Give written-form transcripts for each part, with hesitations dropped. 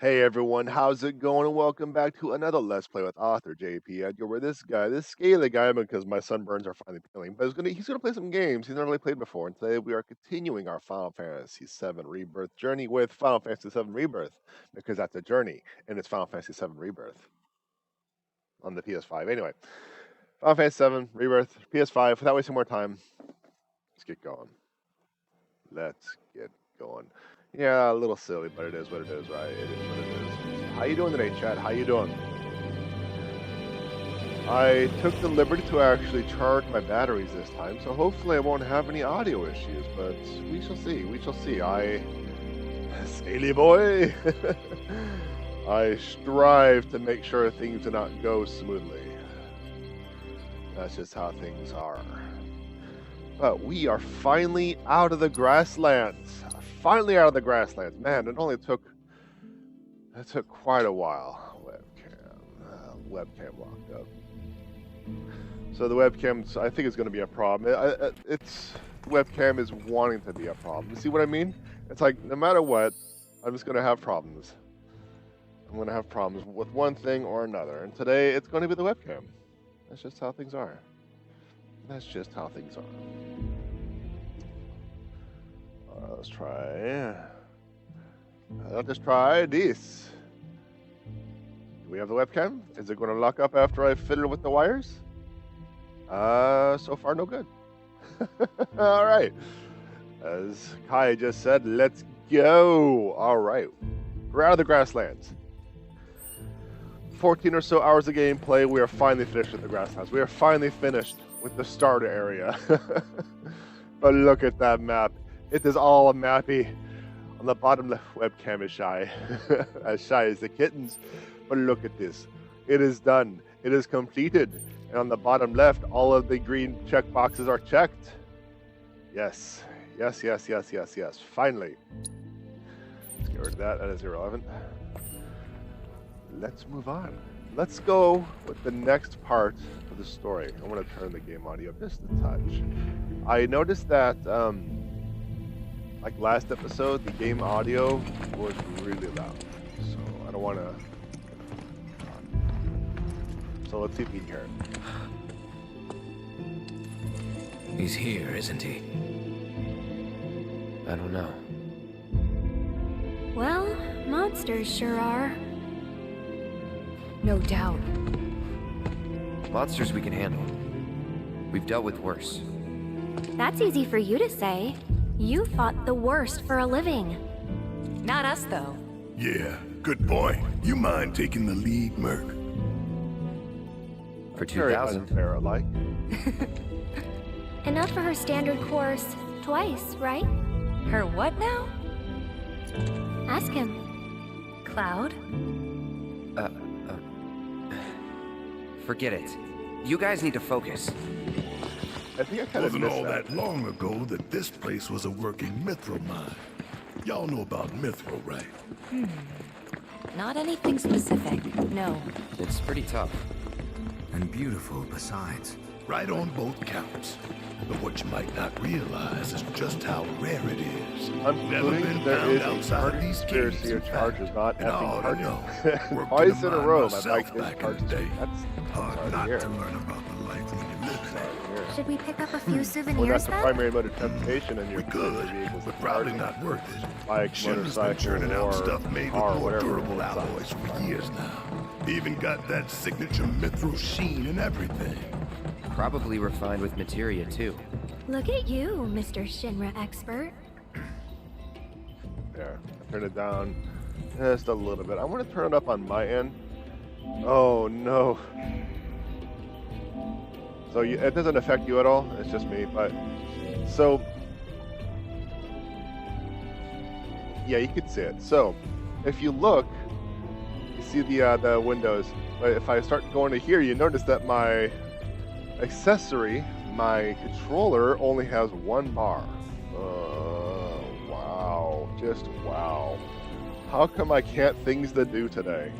Hey everyone, how's it going? And welcome back to another Let's Play with author J.P.Edgar, where this scaly guy, because my sunburns are finally peeling, but he's gonna play some games he's never really played before. And today we are continuing our Final Fantasy VII Rebirth journey with Final Fantasy VII Rebirth, because that's a journey, and it's Final Fantasy VII Rebirth on the PS5. Anyway, Final Fantasy VII Rebirth, PS5. Without wasting more time, let's get going. Let's get going. Yeah, a little silly, but it is what it is, right? It is what it is. How you doing today, Chad? How you doing? I took the liberty to actually charge my batteries this time, so hopefully I won't have any audio issues, but we shall see. We shall see. Scaly boy, I strive to make sure things do not go smoothly. That's just how things are. But we are finally out of the grasslands. Finally out of the grasslands. Man, it took quite a while. Webcam locked up. So the webcam, I think, is going to be a problem. The webcam is wanting to be a problem. You see what I mean? It's like, no matter what, I'm just going to have problems. I'm going to have problems with one thing or another. And today, it's going to be the webcam. That's just how things are. That's just how things are. Let's try. I'll just try this. Do we have the webcam? Is it going to lock up after I fiddle with the wires? So far, no good. All right. As Kai just said, let's go. All right. We're out of the grasslands. 14 or so hours of gameplay. We are finally finished with the grasslands. We are finally finished with the starter area. But look at that map. It is all mappy. On the bottom, the webcam is shy. As shy as the kittens. But look at this. It is done. It is completed. And on the bottom left, all of the green check boxes are checked. Yes. Yes, yes, yes, yes, yes. Finally. Let's get rid of that. That is irrelevant. Let's move on. Let's go with the next part of the story. I want to turn the game audio just a touch. I noticed that, like last episode, the game audio was really loud. So I don't want to... So let's see if we can hear it. He's here, isn't he? I don't know. Well, monsters sure are. No doubt. Monsters we can handle. We've dealt with worse. That's easy for you to say. You fought the worst for a living. Not us, though. Yeah, good point. You mind taking the lead, Merc? For Very 2,000. unfair, like. Enough for her standard course twice, right? Her what now? Ask him. Cloud? Forget it. You guys need to focus. I think I kind of Wasn't missed all that. that long ago that this place was a working mithril mine. Y'all know about mithril, right? Not anything specific, no. It's pretty tough. And beautiful besides. Right on both counts. But what you might not realize is just how rare it is. I'm Never concluding been there found is a outside these conspiracy gates, or in charge fact. is not And I effing ought to hard. know. Worked Twice in in a a mine row, myself I'd like back this in charge. the day. That's Hard sorry to not hear. to learn about the life we can live Sorry now. to hear. Should we pick up a few Well, souvenirs that's the then? primary mode of transportation, and We you're could, vehicles but probably not worth it. Bike, Shimmer's been motorcycle, churning out or stuff made with car, more whatever. durable alloys for years now. Even got that signature mithril sheen and everything. Probably refined with materia, too. Look at you, Mr. Shinra expert. There, turn it down just a little bit. I want to turn it up on my end. Oh no. So it doesn't affect you at all. It's just me. But so yeah, you could see it. So if you look, you see the windows. But if I start going to here, you notice that my accessory, my controller, only has one bar. Wow, just wow. How come I can't things to do today?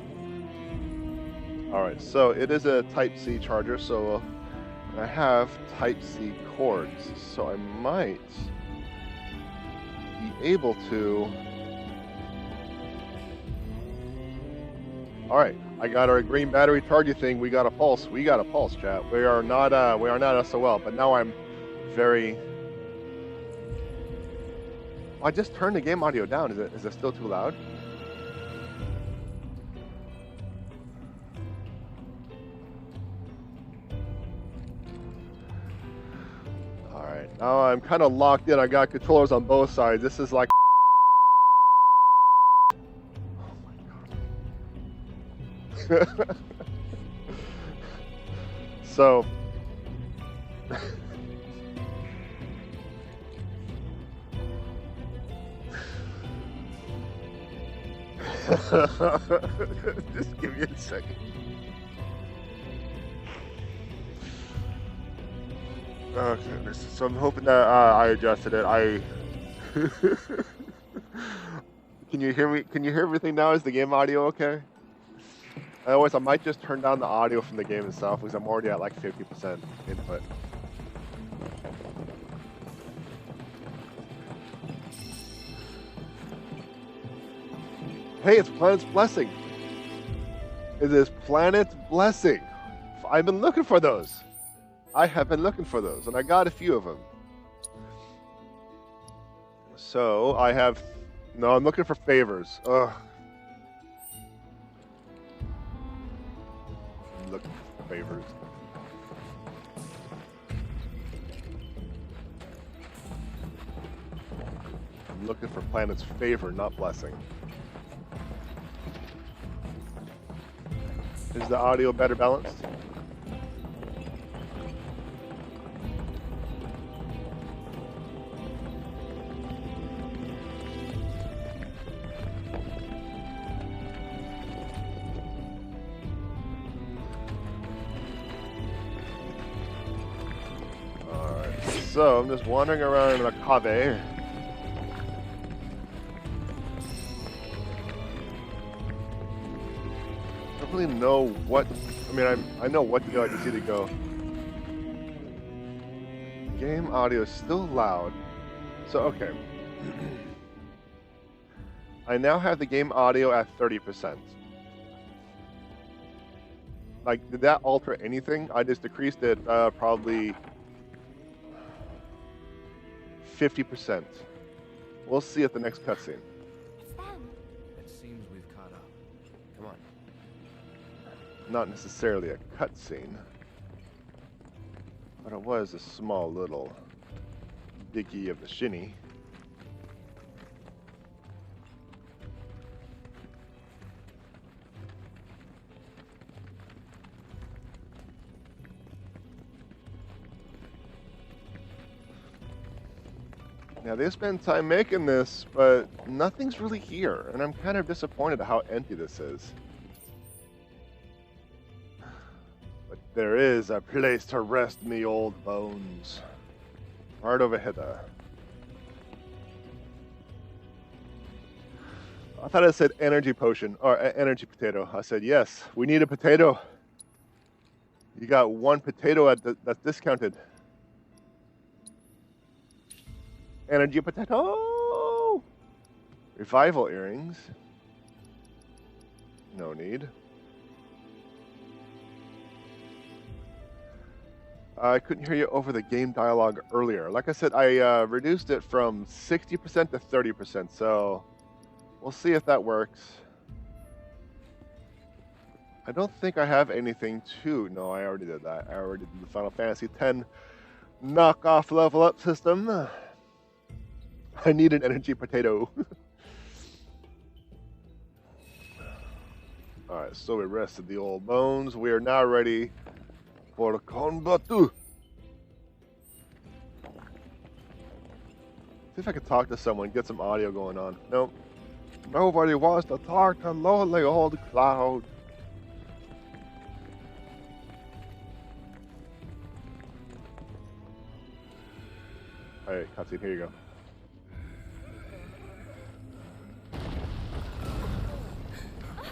Alright, so it is a Type-C charger, so I have Type-C cords, so I might be able to All right, I got our green battery charging thing. We got a pulse. We got a pulse, chat. We are not SOL. But now I'm very. I just turned the game audio down. Is it still too loud? All right, now I'm kind of locked in. I got controllers on both sides. This is like. So just give me a second. Okay, so I'm hoping that I adjusted it. Can you hear me? Can you hear everything now? Is the game audio okay? Otherwise, I might just turn down the audio from the game itself because I'm already at like 50% input. Hey, it's Planet's Blessing. It is Planet's Blessing. I've been looking for those. I have been looking for those, and I got a few of them. So, I have... No, I'm looking for favors. Ugh. Looking for favors. I'm looking for Planet's favor, not blessing. Is the audio better balanced? So, I'm just wandering around in a cave. I don't really know what... I mean, I know what to do. I just need to go. Game audio is still loud. So, okay. I now have the game audio at 30%. Like, did that alter anything? I just decreased it probably... 50%. We'll see at the next cutscene. It seems we've caught up. Come on. Not necessarily a cutscene, but it was a small little diggy of the shinny. Now, they spent time making this, but nothing's really here, and I'm kind of disappointed at how empty this is. But there is a place to rest me old bones. Right over here. I thought it said energy potion, or energy potato. I said, yes, we need a potato. You got one potato that's discounted. Energy potato! Revival earrings. No need. I couldn't hear you over the game dialogue earlier. Like I said, I reduced it from 60% to 30%, so we'll see if that works. I don't think I have anything to... No, I already did that. I already did the Final Fantasy X knockoff level up system. I need an energy potato. Alright, so we rested the old bones. We are now ready for the combat. See if I can talk to someone, get some audio going on. Nope. Nobody wants to talk to lonely old Cloud. Alright, cutscene, here you go.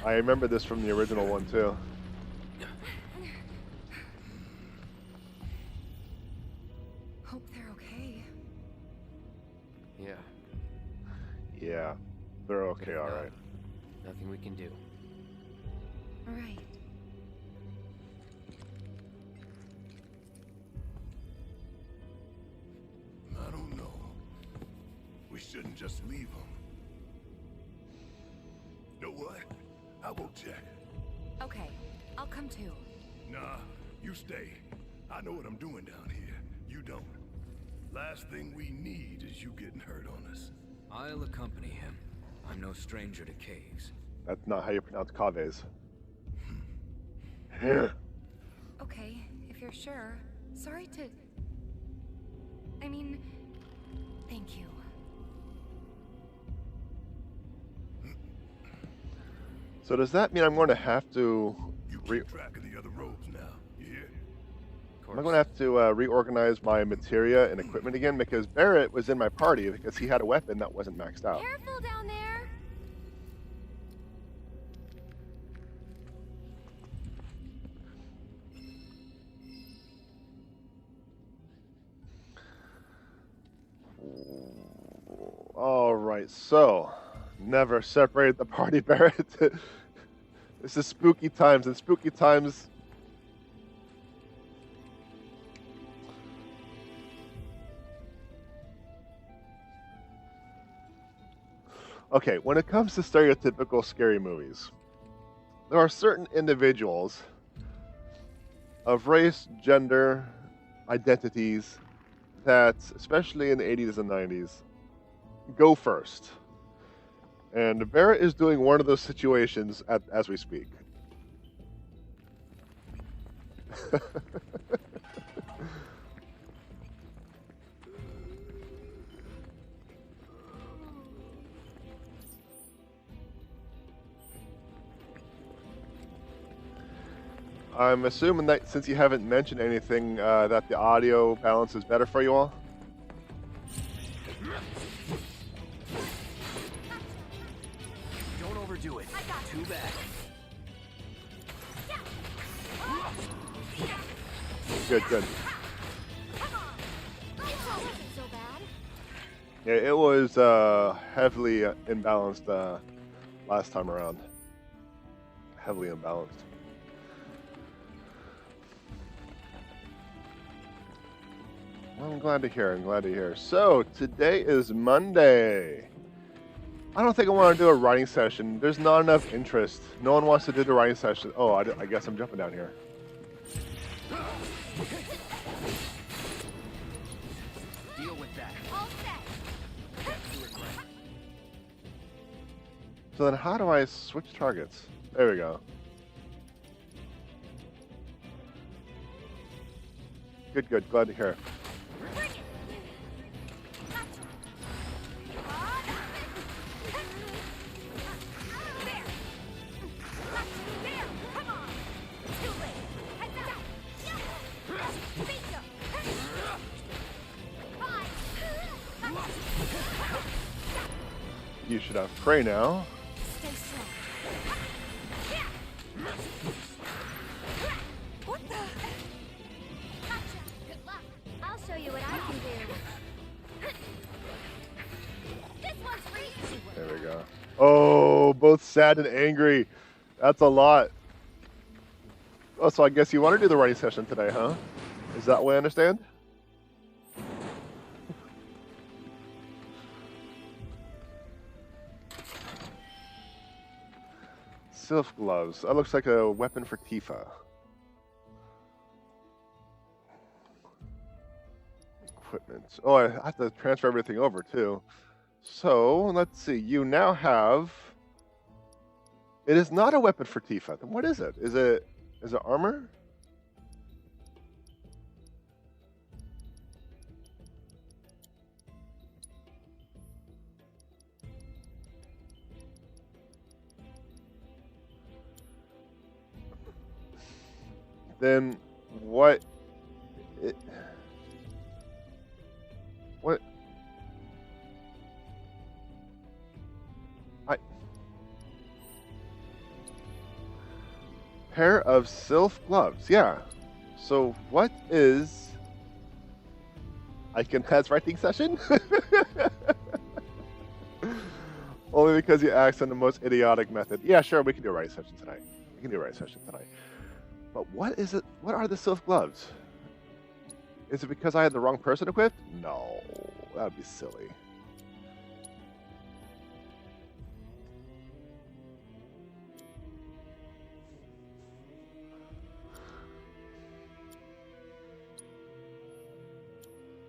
I remember this from the original one too. Hope they're okay. Yeah. Yeah, they're okay, all right. Nothing we can do. Right. I don't know. We shouldn't just leave them. Know what? I will check. Okay, I'll come too. Nah, you stay. I know what I'm doing down here. You don't. Last thing we need is you getting hurt on us. I'll accompany him. I'm no stranger to caves. That's not how you pronounce caves. Okay, if you're sure. Sorry to... I mean... Thank you. So does that mean I'm going to have to... You keep track of the other robes now, you hear? Am I going to have to reorganize my materia and equipment again? Because Barrett was in my party because he had a weapon that wasn't maxed out. Careful down there. All right, so never separate the party, Barrett. This is spooky times, and spooky times. Okay, when it comes to stereotypical scary movies, there are certain individuals of race, gender, identities that, especially in the 80s and 90s, go first. And Barrett is doing one of those situations as we speak. I'm assuming that since you haven't mentioned anything, that the audio balance is better for you all? Don't overdo it. Too bad. Good, good. So bad. Yeah, it was heavily imbalanced last time around. Heavily imbalanced. Well, I'm glad to hear. I'm glad to hear. So, today is Monday. I don't think I want to do a writing session. There's not enough interest. No one wants to do the writing session. Oh, I guess I'm jumping down here. Deal with that. All set. So then how do I switch targets? There we go. Good, good. Glad to hear. You should have prey now. Stay strong. What the? Gotcha. Good luck. I'll show you what I can do. This one's for you. There we go. Oh, both sad and angry. That's a lot. Oh, so I guess you want to do the writing session today, huh? Is that what I understand? Sylph gloves. That looks like a weapon for Tifa. Equipment. Oh, I have to transfer everything over too. So let's see. You now have. It is not a weapon for Tifa. Then what is it? Is it armor? Then what? What? Pair of Sylph gloves. Yeah. So what is? I can has writing session. Only because you asked on the most idiotic method. Yeah, sure, we can do a writing session tonight. We can do a right session tonight. But what is it? What are the Sylph gloves? Is it because I had the wrong person equipped? No, that would be silly.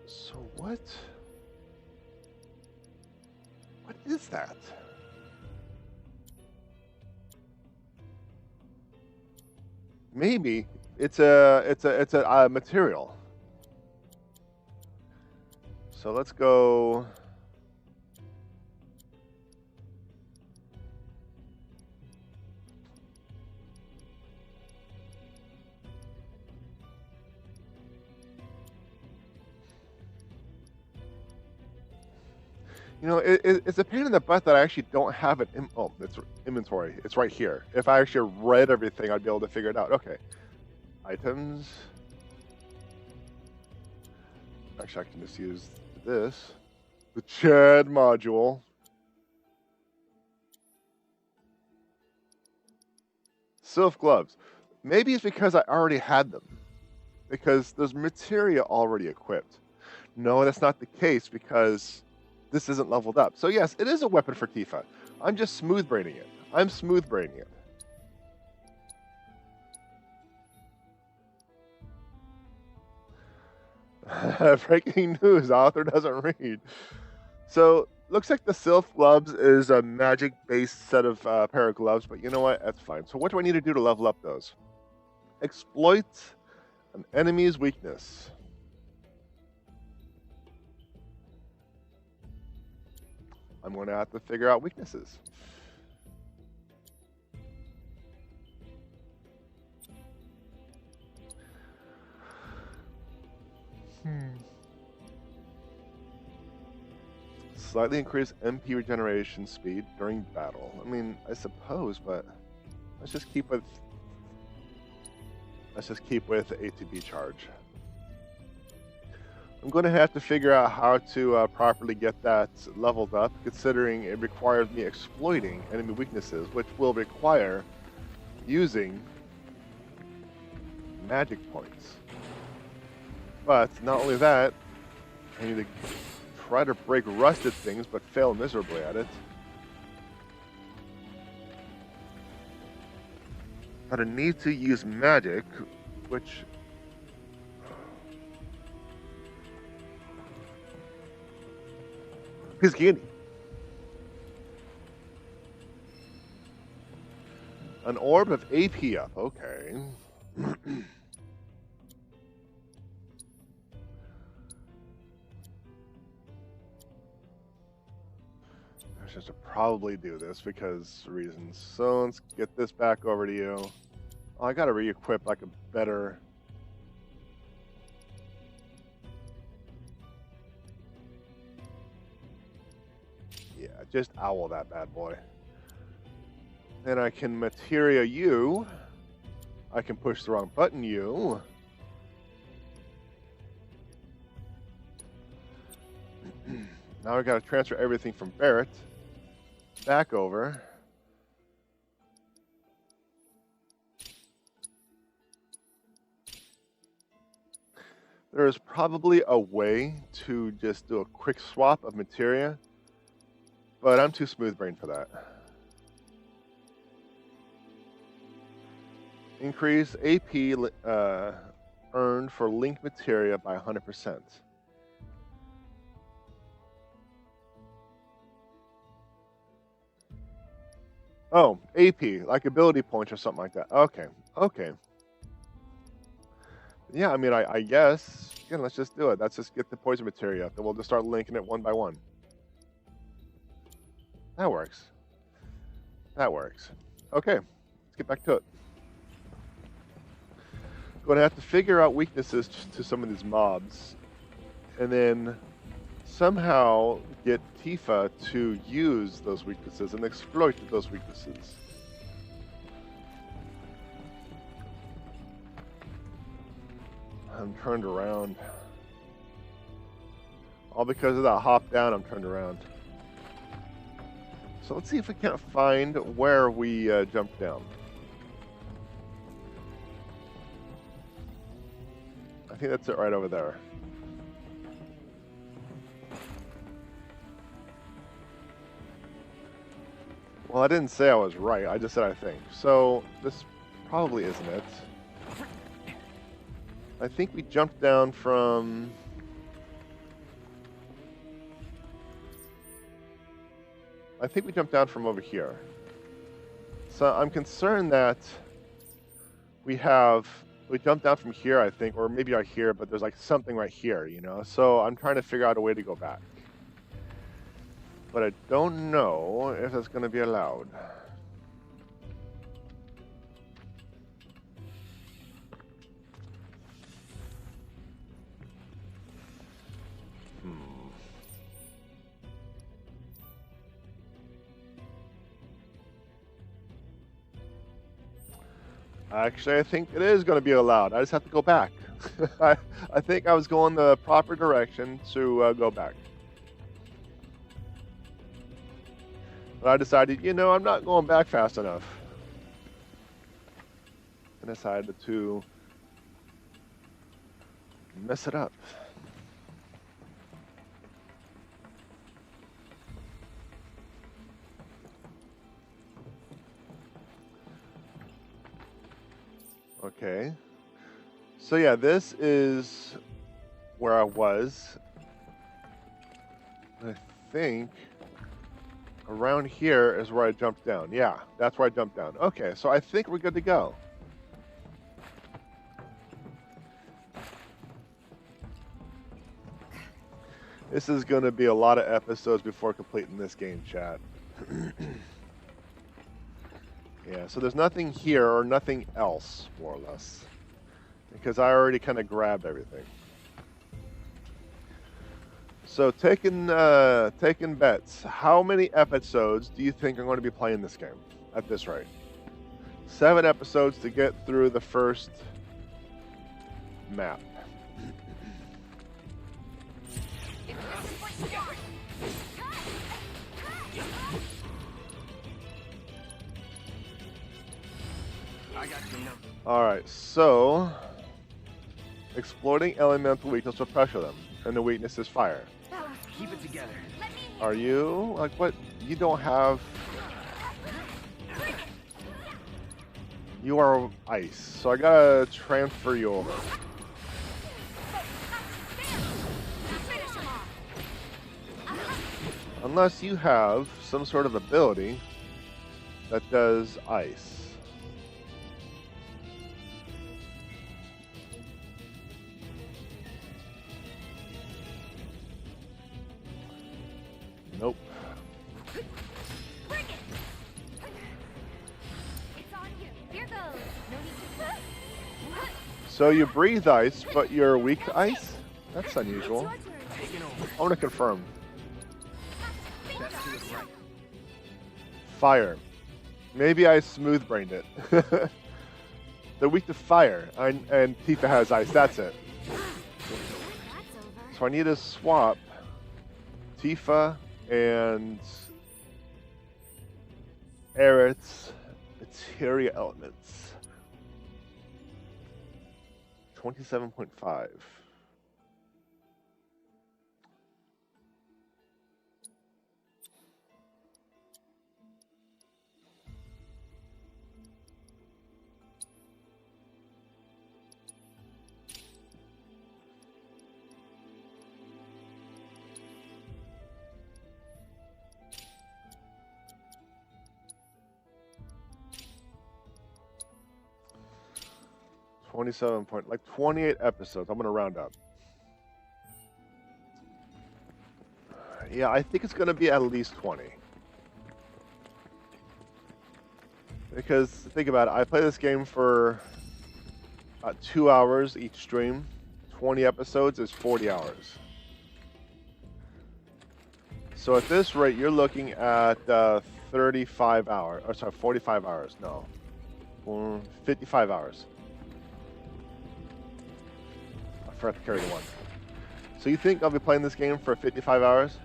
So what is that? Maybe it's a material. So let's go. You know, it's a pain in the butt that I actually don't have it. Oh, it's inventory. It's right here. If I actually read everything, I'd be able to figure it out. Okay. Items. Actually, I can just use this. The Chad module. Sylph gloves. Maybe it's because I already had them. Because there's materia already equipped. No, that's not the case because this isn't leveled up. So yes, it is a weapon for Tifa. I'm just smooth braining it. I'm smooth braining it. Breaking news, author doesn't read. So, looks like the Sylph gloves is a magic-based set of pair of gloves, but you know what? That's fine. So what do I need to do to level up those? Exploit an enemy's weakness. I'm going to have to figure out weaknesses. Slightly increase MP regeneration speed during battle. I mean, I suppose, but let's just keep with ATB charge. I'm going to have to figure out how to properly get that leveled up, considering it requires me exploiting enemy weaknesses, which will require using magic points. But not only that, I need to try to break rusted things, but fail miserably at it. But I need to use magic, which is Guinea. An orb of AP up, okay. I should probably do this because reasons. So let's get this back over to you. Oh, I gotta re-equip like a better. Yeah, just owl that bad boy. Then I can materia you. I can push the wrong button you. Now I gotta transfer everything from Barrett back over. There is probably a way to just do a quick swap of materia, but I'm too smooth-brained for that. Increase AP earned for linked materia by 100%. Oh, AP, like ability points or something like that. Okay, okay. Yeah, I mean, I guess. Again, let's just do it. Let's just get the poison materia up, and we'll just start linking it one by one. That works. That works. Okay, let's get back to it. Going to have to figure out weaknesses to some of these mobs, and then somehow get Tifa to use those weaknesses and exploit those weaknesses. I'm turned around. All because of that hop down, I'm turned around. So let's see if we can't find where we jumped down. think that's it right over there. Well, I didn't say I was right. I just said I think. So this probably isn't it. I think we jumped down from... I think we jumped down from over here. So I'm concerned that we jumped down from here, I think, or maybe right here, but there's like something right here, you know? So I'm trying to figure out a way to go back. But I don't know if that's going to be allowed. Actually, I think it is going to be allowed. I just have to go back. I think I was going the proper direction to go back. But I decided, you know, I'm not going back fast enough. And decided to mess it up. Okay. So yeah, this is where I was. I think around here is where I jumped down. Yeah, that's where I jumped down. Okay, so I think we're good to go. This is going to be a lot of episodes before completing this game, chat. Yeah, so there's nothing here or nothing else, more or less. Because I already kind of grabbed everything. So taking bets, how many episodes do you think I'm going to be playing this game at this rate? 7 episodes to get through the first map. Alright, so exploiting elemental weakness will pressure them, and the weakness is fire. Keep it together. Are you? Like what? You don't have... You are ice, so I gotta transfer you over. Unless you have some sort of ability that does ice. Nope. Bring it. It's on you. Here goes. No need to... So you breathe ice, but you're weak to ice? That's unusual. It's your turn. Taking over. I want to confirm. That's to the right. Fire. Maybe I smooth-brained it. They're weak to fire, and Tifa has ice. That's it. That's over. So I need to swap Tifa and Aerith's materia elements. 27.5. Like 28 episodes. I'm gonna round up. Yeah, I think it's gonna be at least 20. Because think about it, I play this game for 2 hours each stream. 20 episodes is 40 hours. So at this rate, you're looking at 35 hours. Or sorry, 45 hours. No, 55 hours. I forgot to carry the one. So you think I'll be playing this game for 55 hours?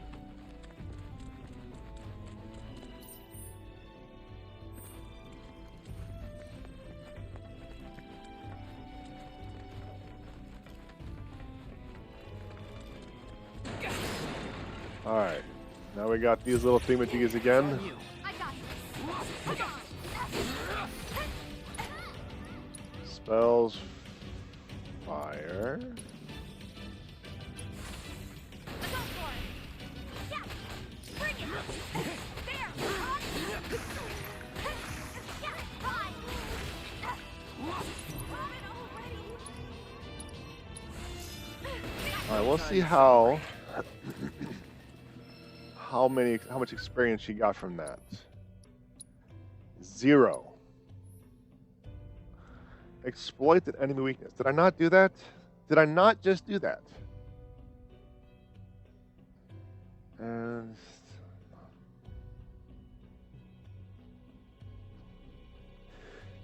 Alright. Now we got these little thingamajiggies again. I got this. Come on. Spells. Fire. Go for it. Yeah. Bring it. There. Yeah. Fine. Alright, we'll see how much experience she got from that. 0. Exploit an enemy weakness. Did I not do that? Did I not just do that? And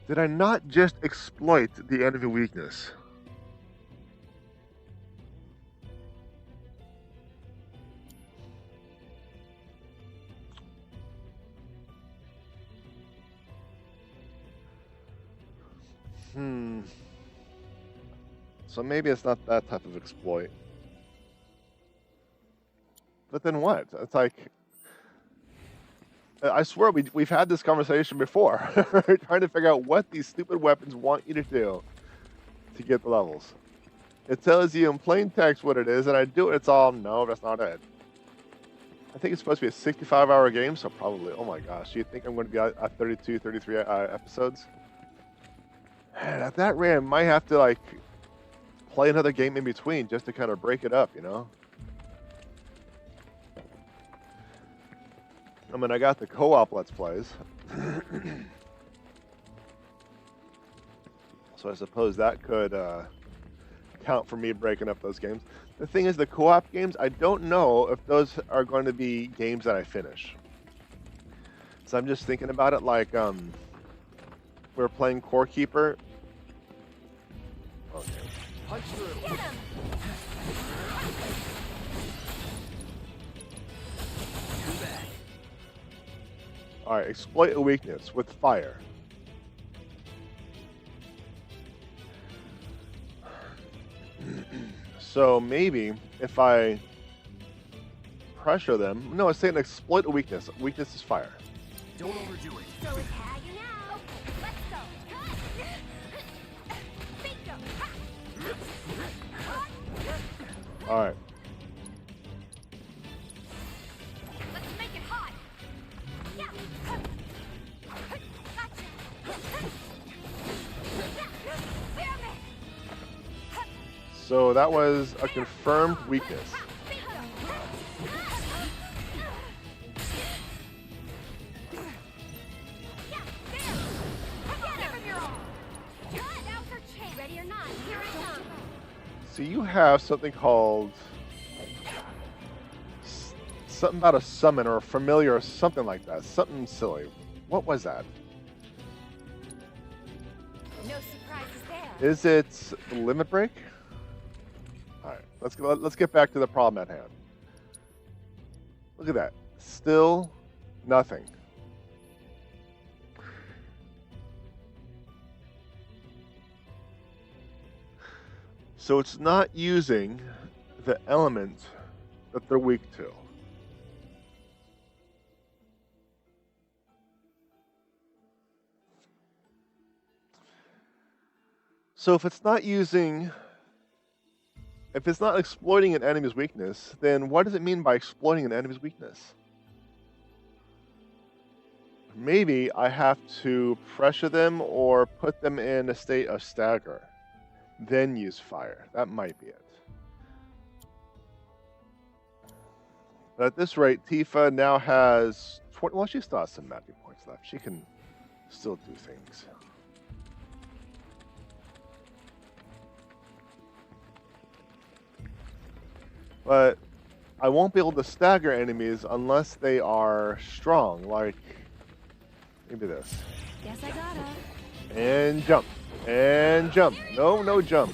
did I not just exploit the enemy weakness? So maybe it's not that type of exploit. But then what? It's like, I swear we've had this conversation before. Trying to figure out what these stupid weapons want you to do to get the levels. It tells you in plain text what it is, and I do it, it's all, no, that's not it. I think it's supposed to be a 65-hour game, so probably, oh my gosh, do you think I'm going to be at 32, 33 episodes? And at that rate, I might have to, like, play another game in between just to kind of break it up, you know? I mean, I got the co-op Let's Plays. So I suppose that could count for me breaking up those games. The thing is, the co-op games, I don't know if those are going to be games that I finish. So I'm just thinking about it like, we're playing Core Keeper. Okay. Punch through. Get him. Too bad. Alright, exploit a weakness with fire. So maybe if I pressure them, no, it's saying exploit a weakness. Weakness is fire. Don't overdo it. So it's tag you now. Let's go. Bingo. Alright. Let's make it hot. Yeah. Gotcha. So that was a confirmed weakness. Ready or not, here I come. So you have something called something about a summon or a familiar or something like that. Something silly. What was that? No surprises there. Is it limit break? All right, let's get back to the problem at hand. Look at that. Still nothing. So it's not using the element that they're weak to. So if it's not exploiting an enemy's weakness, then what does it mean by exploiting an enemy's weakness? Maybe I have to pressure them or put them in a state of stagger. Then use fire. That might be it. But at this rate, Tifa now has 20. Well, she still has some magic points left. She can still do things. But I won't be able to stagger enemies unless they are strong, like maybe this. Guess I gotta. And jump. And jump. No jump.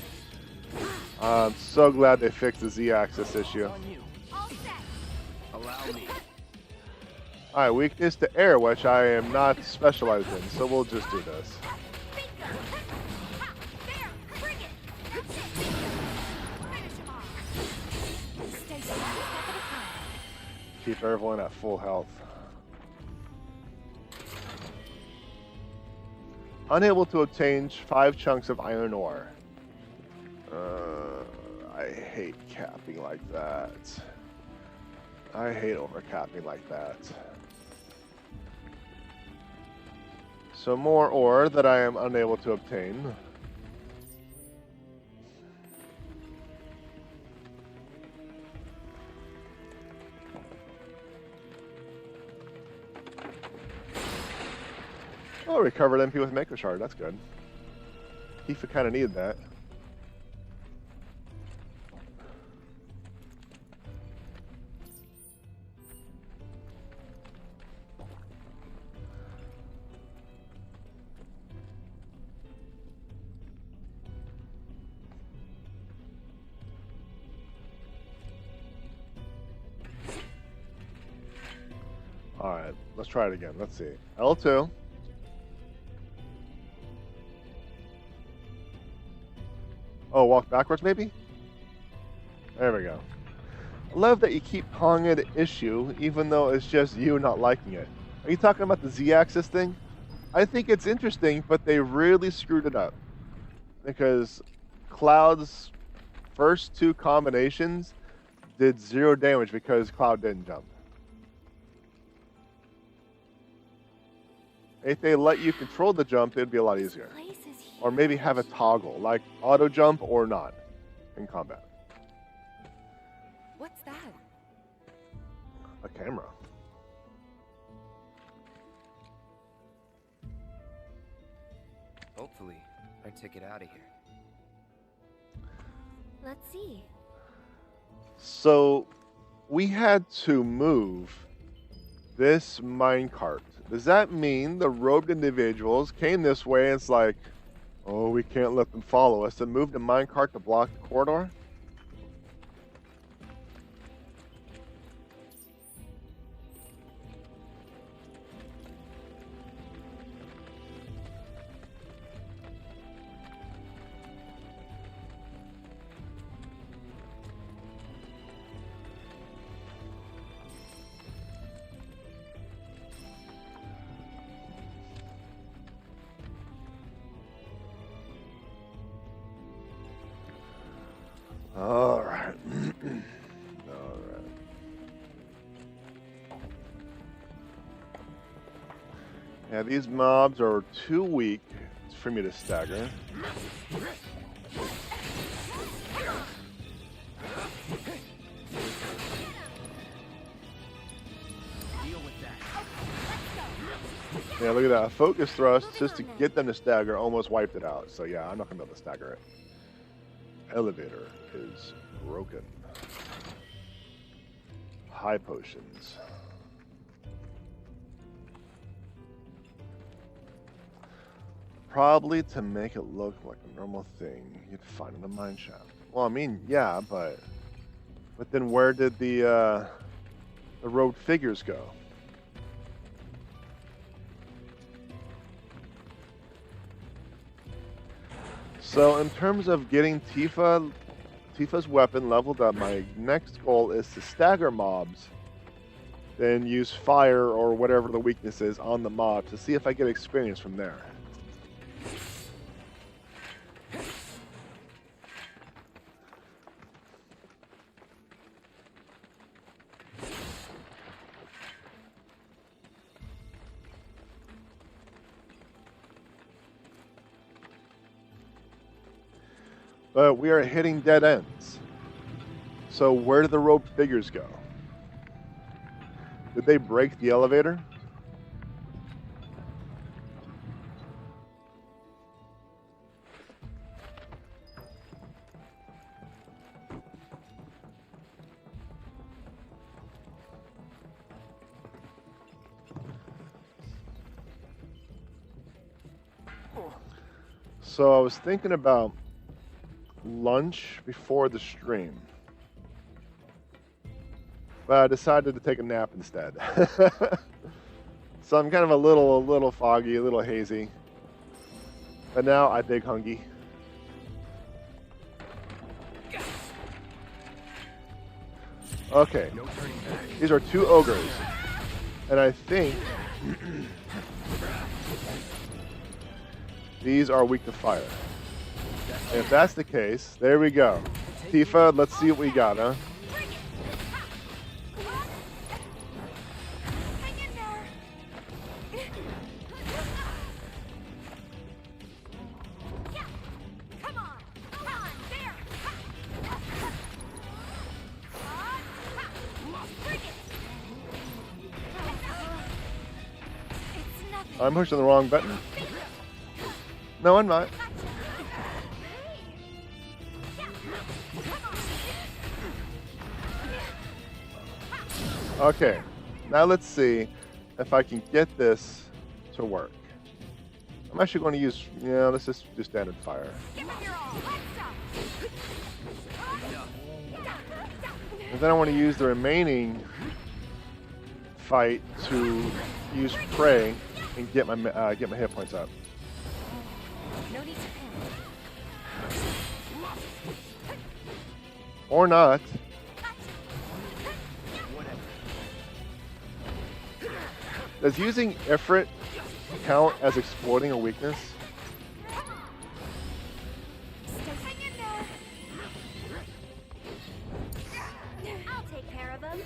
I'm so glad they fixed the Z-axis issue. On you. All set. Allow me. Alright, weakness to air, which I am not specialized in, so we'll just do this. Bingo. Ha, there. Bring it. That's it. Finish him off. Stay one step at a time. keep everyone at full health. Unable to obtain 5 chunks of iron ore. I hate capping like that. I hate overcapping like that. So more ore that I am unable to obtain. Oh, recovered MP with Maker Shard. That's good. Tifa kind of needed that. Alright, let's try it again. Let's see. L2. Oh, walk backwards maybe? There we go. I love that you keep calling it an issue, even though it's just you not liking it. Are you talking about the Z-axis thing? I think it's interesting, but they really screwed it up. Because Cloud's first 2 combinations did 0 damage because Cloud didn't jump. If they let you control the jump, it'd be a lot easier. Or maybe have a toggle, like auto jump or not, in combat. What's that? A camera. Hopefully, our ticket out of here. Let's see. So, we had to move this minecart. Does that mean the robed individuals came this way and it's like, oh, we can't let them follow us, and moved the minecart to block the corridor? All right. All right. Yeah, these mobs are too weak for me to stagger. Yeah, look at that. Focus thrust just to get them to stagger almost wiped it out. So yeah, I'm not gonna be able to stagger it. Elevator is broken. High potions. Probably to make it look like a normal thing you'd find in a mine shaft. Well, I mean, yeah, but then where did the robed figures go? So in terms of getting Tifa's weapon leveled up, my next goal is to stagger mobs, then use fire or whatever the weakness is on the mob to see if I get experience from there. But we are hitting dead ends. So where did the robed figures go? Did they break the elevator? So I was thinking about lunch before the stream, but I decided to take a nap instead. So I'm kind of a little foggy, a little hazy, but now I big hungry. Okay. These are 2 ogres. And I think these are weak to fire. And if that's the case, there we go. Tifa, let's see what we got, huh? Hang in there. Yeah. Come on. Come on. There. Bring it. It's nothing. I'm pushing the wrong button. No, I'm not. Okay, now let's see if I can get this to work. I'm actually going to use, yeah, let's just do standard fire. And then I want to use the remaining fight to use prey and get my hit points up. No need to panic. Or not. Does using Ifrit count as exploiting a weakness? Hang in there. I'll take care of him.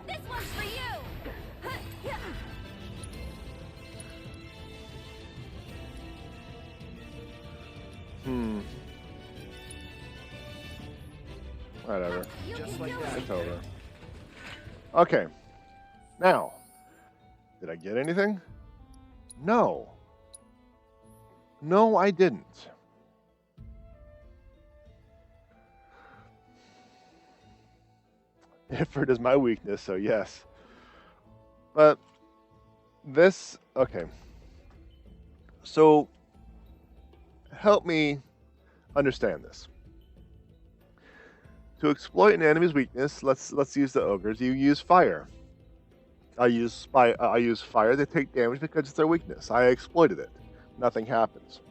This one's for you. Whatever. Just like that. It's over. Okay. Now, did I get anything? No. No, I didn't. Ifrit is my weakness, so yes. But this, okay. So, help me understand this. To exploit an enemy's weakness, let's use the ogres. You use fire. I use fire. They take damage because it's their weakness. I exploited it. Nothing happens.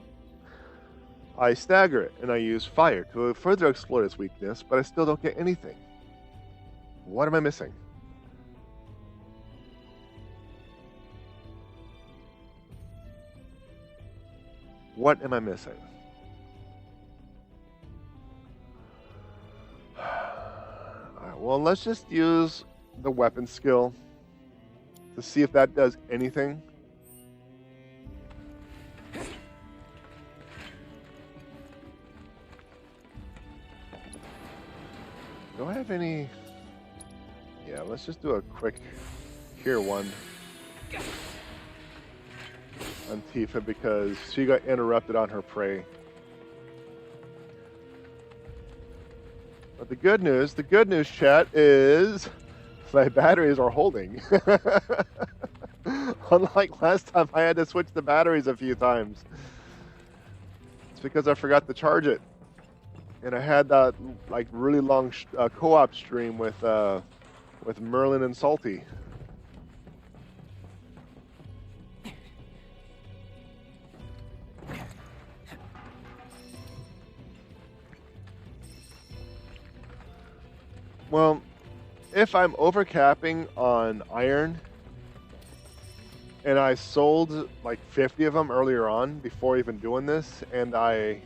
I stagger it and I use fire to further exploit its weakness, but I still don't get anything. What am I missing? What am I missing? Well, let's just use the weapon skill to see if that does anything. Do I have any? Yeah, let's just do a quick Cure 1 on Tifa because she got interrupted on her prey. But the good news, chat, is my batteries are holding. Unlike last time, I had to switch the batteries a few times. It's because I forgot to charge it, and I had that like really long co-op stream with Merlin and Salty. Well, if I'm overcapping on iron, and I sold like 50 of them earlier on before even doing this, and I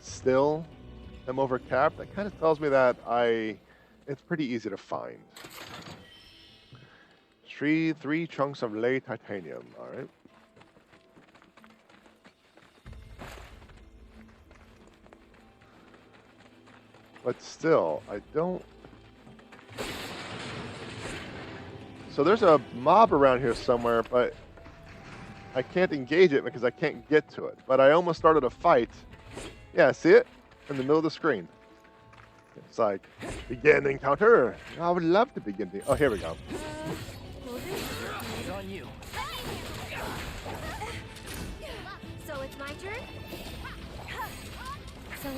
still am overcapped, that kind of tells me that it's pretty easy to find. Three chunks of lay titanium, all right. But still, I don't. So there's a mob around here somewhere, but I can't engage it because I can't get to it. But I almost started a fight. Yeah, see it? In the middle of the screen. It's like, begin encounter. I would love to begin the... Oh, here we go. It's on you. So it's my turn? So,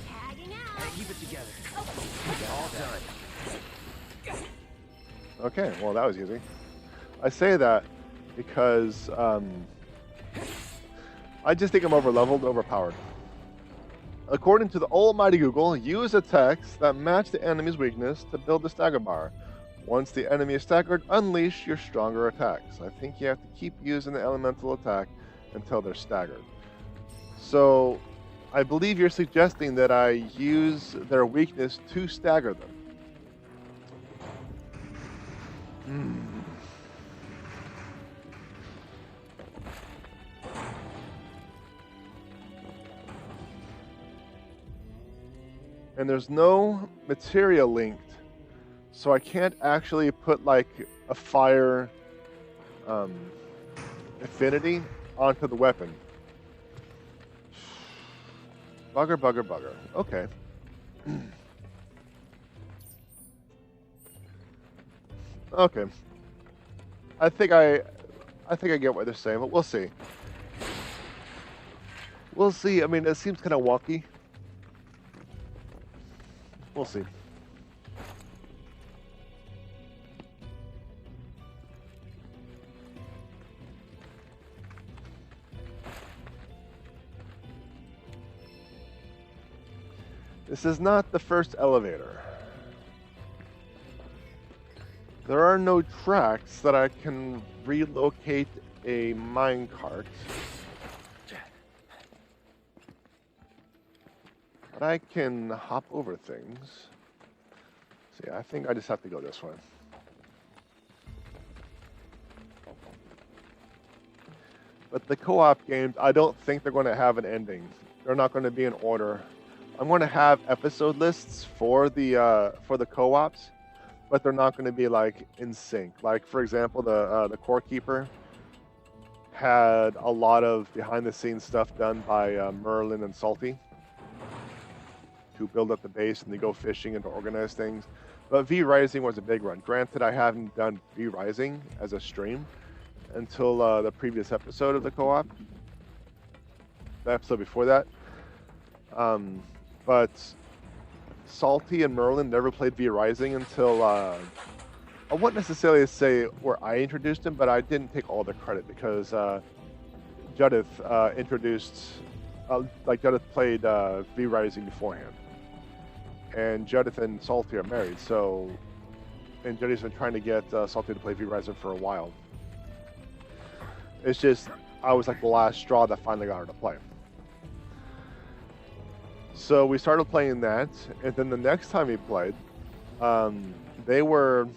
tagging out. Hey, keep it together. All done. Okay, well, that was easy. I say that because I just think I'm over-leveled, overpowered. According to the almighty Google, use attacks that match the enemy's weakness to build the stagger bar. Once the enemy is staggered, unleash your stronger attacks. I think you have to keep using the elemental attack until they're staggered. So, I believe you're suggesting that I use their weakness to stagger them. And there's no material linked, so I can't actually put like a fire affinity onto the weapon. Bugger, bugger, bugger. Okay. Okay. I think I get what they're saying, but we'll see. We'll see. I mean, it seems kind of wonky. We'll see. This is not the first elevator. There are no tracks that I can relocate a minecart. But I can hop over things. See, I think I just have to go this way. But the co-op games, I don't think they're going to have an ending. They're not going to be in order. I'm going to have episode lists for the co-ops, but they're not going to be like in sync. Like for example, the Core Keeper had a lot of behind-the-scenes stuff done by Merlin and Salty to build up the base and to go fishing and to organize things. But V Rising was a big run. Granted, I haven't done V Rising as a stream until the previous episode of the co-op. The episode before that. But Salty and Merlin never played V Rising until I wouldn't necessarily say where I introduced him, but I didn't take all the credit because Judith introduced, Judith played V Rising beforehand. And Judith and Salty are married, and Judith's been trying to get Salty to play V Rising for a while. It's just, I was like the last straw that finally got her to play. So we started playing that, and then the next time we played, they were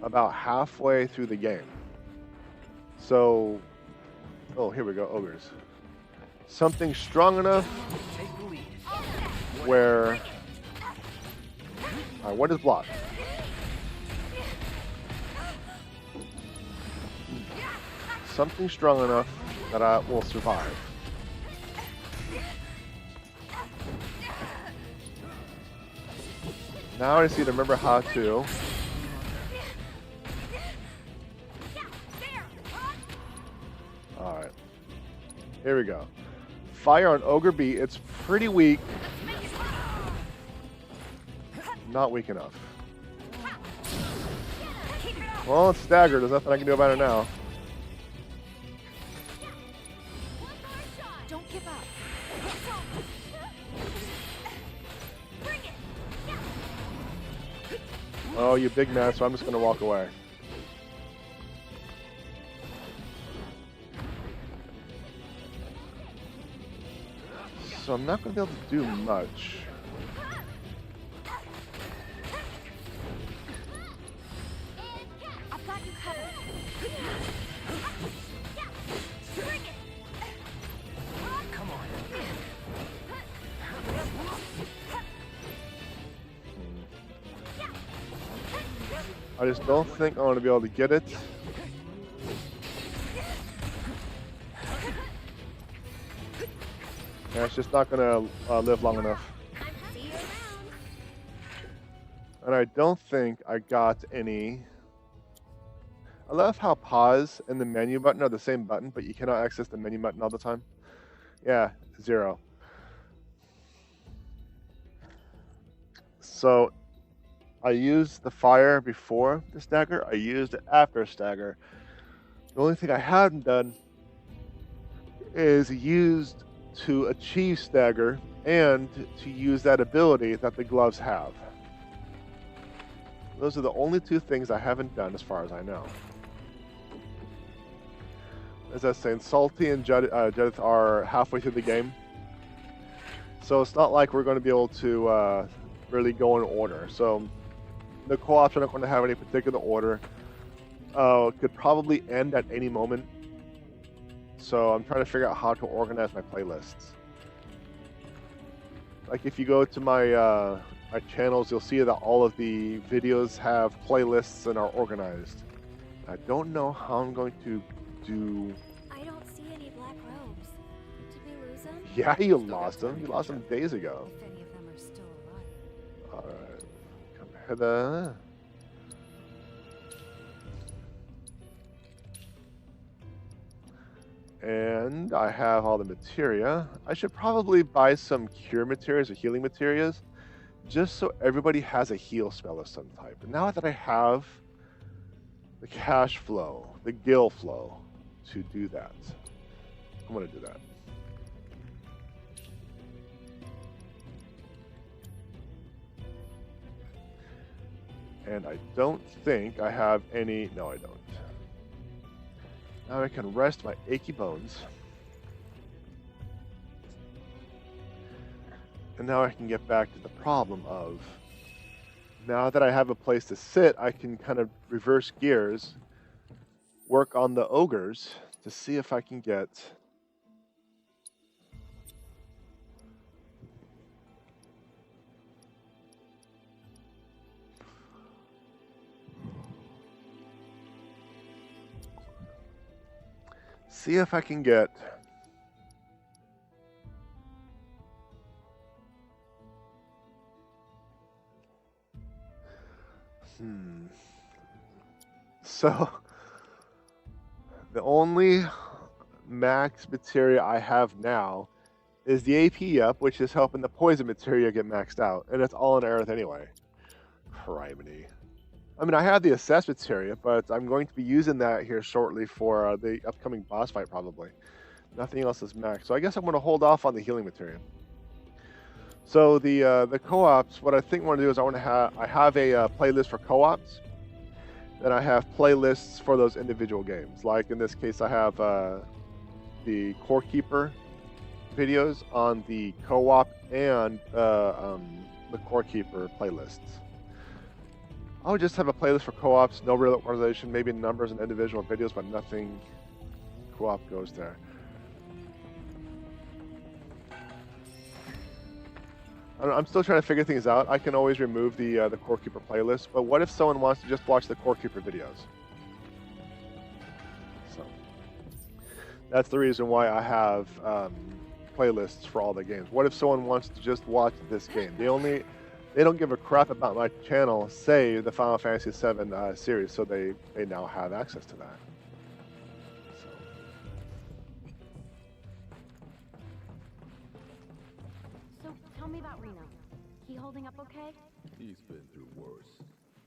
about halfway through the game. So, oh, here we go, ogres. Something strong enough where, all right, what is block? Something strong enough that I will survive. Now I just need to remember how to. Alright. Here we go. Fire on Ogre B. It's pretty weak. Not weak enough. Well, it's staggered. There's nothing I can do about it now. Don't give up. Oh, you big mess, so I'm just going to walk away. So I'm not going to be able to do much. I've got you covered. Come on. I just don't think I'm going to be able to get it. Yeah, it's just not going to live long enough. See you around. And I don't think I got any. I love how pause and the menu button are the same button, but you cannot access the menu button all the time. Yeah, 0. So I used the fire before the stagger. I used it after stagger. The only thing I hadn't done is used to achieve stagger and to use that ability that the gloves have. Those are the only two things I haven't done as far as I know. As I was saying, Salty and Judith are halfway through the game. So it's not like we're going to be able to really go in order. So the co-ops are not going to have any particular order. Could probably end at any moment. So I'm trying to figure out how to organize my playlists. Like if you go to my my channels, you'll see that all of the videos have playlists and are organized. I don't know how I'm going to do. I don't see any black robes. Did we lose them? Yeah, you lost them. You lost them days ago. If any of them are still alive. Alright. Come hither. And I have all the materia. I should probably buy some cure materials or healing materials just so everybody has a heal spell of some type. But now that I have the cash flow, the gil flow to do that, I'm going to do that. And I don't think I have any. No, I don't. Now I can rest my achy bones. And now I can get back to the problem of, now that I have a place to sit, I can kind of reverse gears, work on the ogres to see if I can get So, the only max materia I have now is the AP up, which is helping the poison materia get maxed out, and it's all in earth anyway. Criminy. I mean, I have the assess materia, but I'm going to be using that here shortly for the upcoming boss fight, probably. Nothing else is maxed, so I guess I'm going to hold off on the healing materia. So the co-ops, what I think I want to do is I have a playlist for co-ops. Then I have playlists for those individual games. Like in this case, I have the Core Keeper videos on the co-op and the Core Keeper playlists. I would just have a playlist for co-ops, no real organization, maybe numbers and individual videos, but nothing co-op goes there. I'm still trying to figure things out. I can always remove the Core Keeper playlist, but what if someone wants to just watch the Core Keeper videos? So that's the reason why I have playlists for all the games. What if someone wants to just watch this game? They don't give a crap about my channel, say the Final Fantasy VII series, so they now have access to that. So tell me about Reno. He holding up okay? He's been through worse.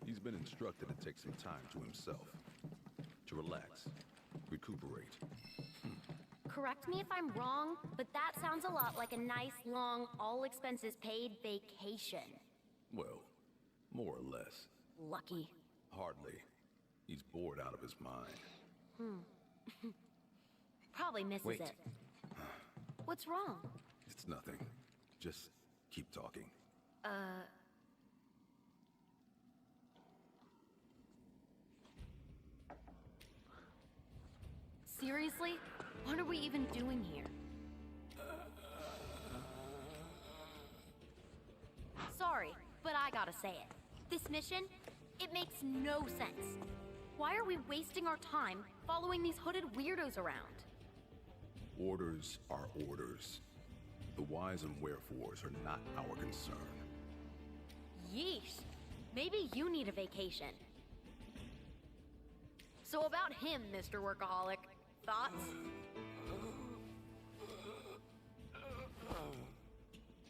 He's been instructed to take some time to himself. To relax. Recuperate. Correct me if I'm wrong, but that sounds a lot like a nice, long, all-expenses-paid vacation. Well, more or less. Lucky. Hardly. He's bored out of his mind. Probably misses it. What's wrong? It's nothing. Just keep talking. Seriously? What are we even doing here? Sorry, but I gotta say it. This mission, it makes no sense. Why are we wasting our time following these hooded weirdos around? Orders are orders. The whys and wherefores are not our concern. Yeesh. Maybe you need a vacation. So about him, Mr. Workaholic. Thoughts?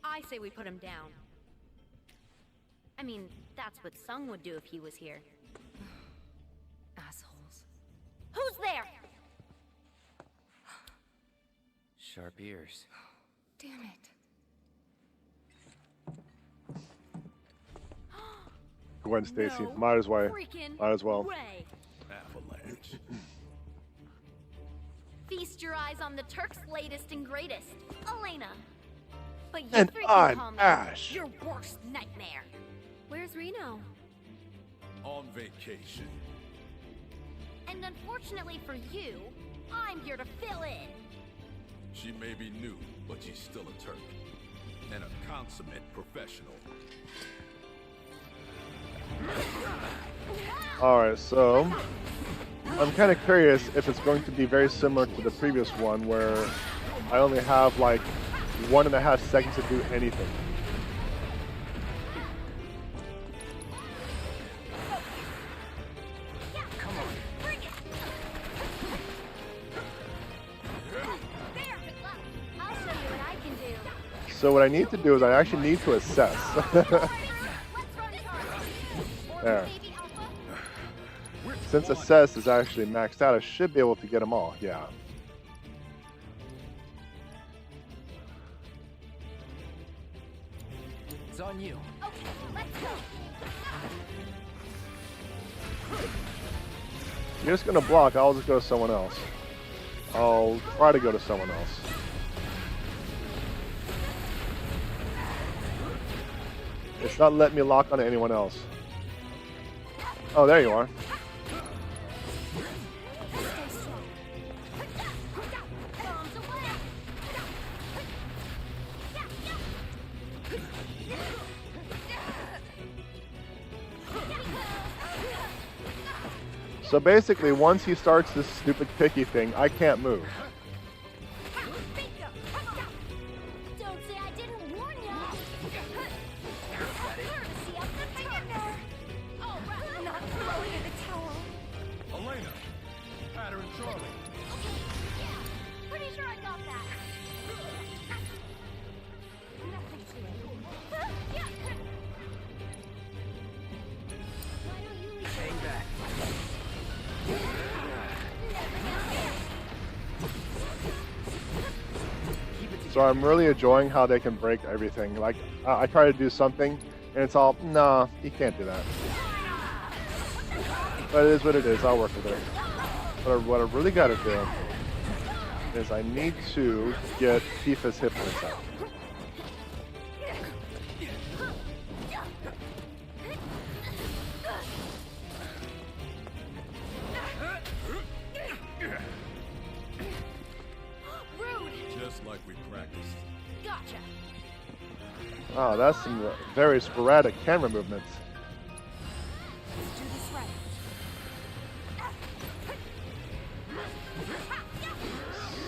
I say we put him down. I mean, that's what Sung would do if he was here. Assholes. Who's there? Sharp ears. Damn it. Go ahead, Stacy. No Might as well. freaking Might as well. way. Avalanche. Feast your eyes on the Turk's latest and greatest, Elena. But you And three I'm can call me Ash. your worst nightmare. Where's Reno? On vacation. And unfortunately for you, I'm here to fill in. She may be new, but she's still a Turk. And a consummate professional. Alright, so I'm kind of curious if it's going to be very similar to the previous one where I only have like 1.5 seconds to do anything. Come on, bring it. There, I'll show you what I can do. So what I need to do is I actually need to assess. Let's run There. baby Alpha. Since assess is actually maxed out, I should be able to get them all. Yeah. It's on you. Okay, let's go. You're just gonna block, I'll just go to someone else. I'll try to go to someone else. It's not letting me lock onto anyone else. Oh, there you are. Bombs away. So basically, once he starts this stupid picky thing, I can't move. Don't say I didn't warn ya. Courtesy of the Tifa. Oh, right. I'm not throwing in the towel. Elena! Pattern Charlie. Okay, yeah. Pretty sure I got that. Nothing to it. Yeah. Why don't you leave? Hang back. So I'm really enjoying how they can break everything. Like, I try to do something, and it's all, nah, you can't do that. But it is what it is, I'll work with it. But what I really gotta do is I need to get Tifa's hit points out. Rude. Just like we practiced. Gotcha. Oh, that's some very sporadic camera movements. Let's do this right.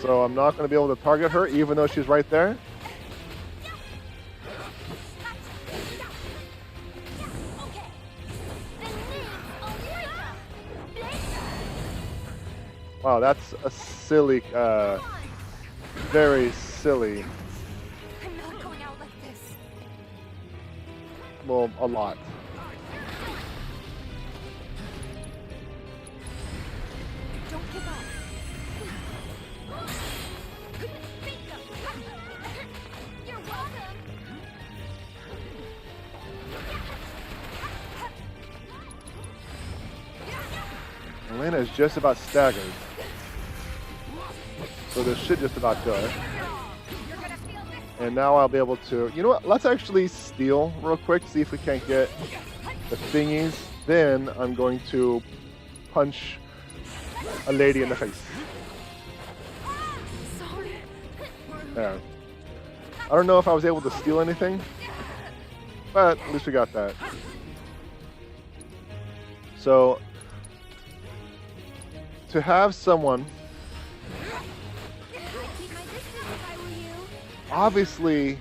So I'm not going to be able to target her even though she's right there. Okay. Then live, Elena. Wow, that's a silly, very silly, I'm not going out like this. well, a lot. Don't give up. You're welcome. Elena is just about staggered. So this should just about do it. And now I'll be able to, you know what, let's actually steal real quick, see if we can't get the thingies. Then I'm going to punch a lady in the face. Sorry. There. I don't know if I was able to steal anything, but at least we got that. So, to have someone I'd keep my distance if I were you. obviously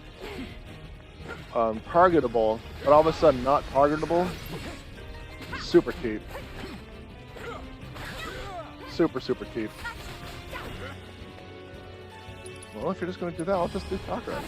targetable, but all of a sudden not targetable, super cheap. Super, super cheap. Well, if you're just going to do that, I'll just do Chakra.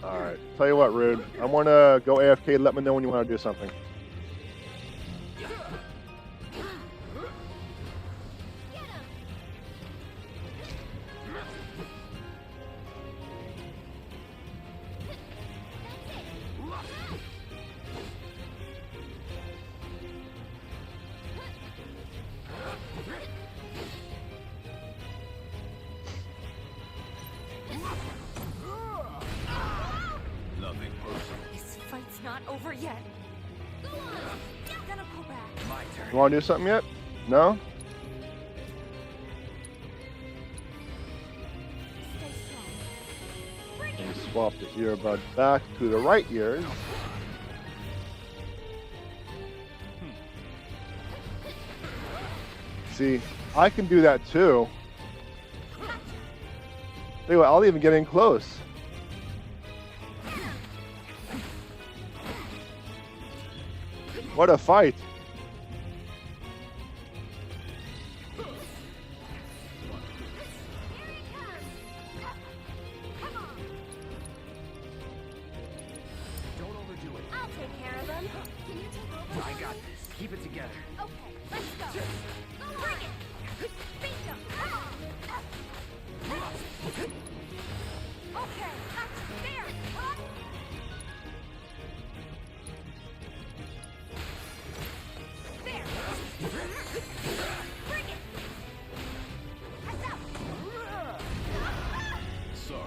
Alright, tell you what, Rude. I want to go AFK. Let me know when you want to do something. This fight's not over yet. I'm gonna pull back. My turn. You want to do something yet? No? Stay strong. Let me swap the earbud back to the right ears. See, I can do that too. Tell you what, I'll even get in close. What a fight. Don't overdo it. I'll take care of them. Can you take over? I got this. Keep it together. Okay, let's go. Bring it. Beat them. Okay, that's fair. Up. There. Bring it.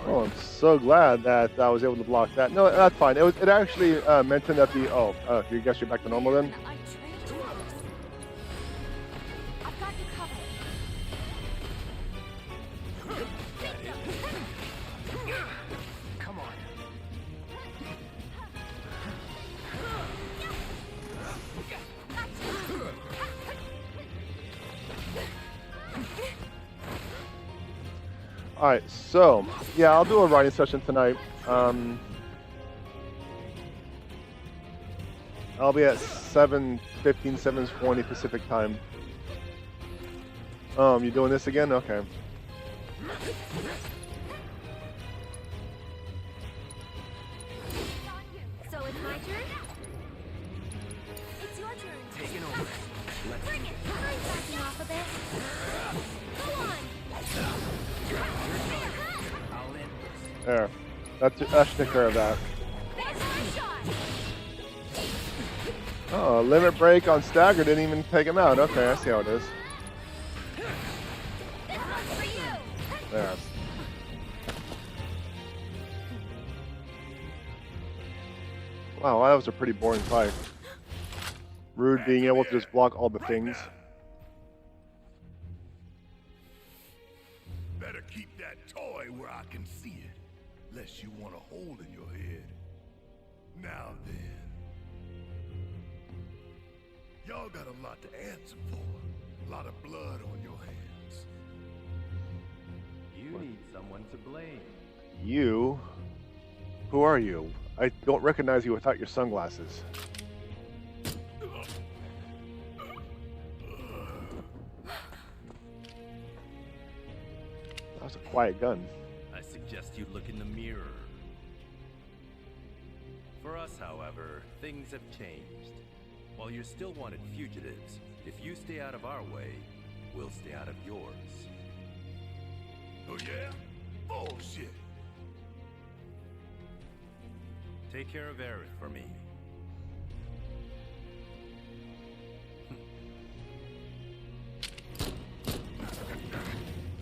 Oh, I'm so glad that I was able to block that. No, that's fine. It actually mentioned that the you guess you're back to normal then. I trained for this. I've got you covered. Come on. All right, so yeah, I'll do a writing session tonight. I'll be at 7:15, 7:20 Pacific time. You doing this again? Okay. So it's my turn? It's your turn. Taking over. Let's Bring it. I'm backing off a bit. Go on. I'll in. There. That should take care of that. There's my shot. Oh, limit break on stagger didn't even take him out. Okay, I see how it is. This one's for you. There. Wow, that was a pretty boring fight. Rude being able to just block all the things. Better keep that toy where I can see it, lest you want a hole in your head. Now then. Y'all got a lot to answer for. A lot of blood on your hands. You need someone to blame. You? Who are you? I don't recognize you without your sunglasses. That was a quiet gun. I suggest you look in the mirror. For us, however, things have changed. While you're still wanted fugitives, if you stay out of our way, we'll stay out of yours. Oh yeah? Bullshit. Take care of Aerith for me.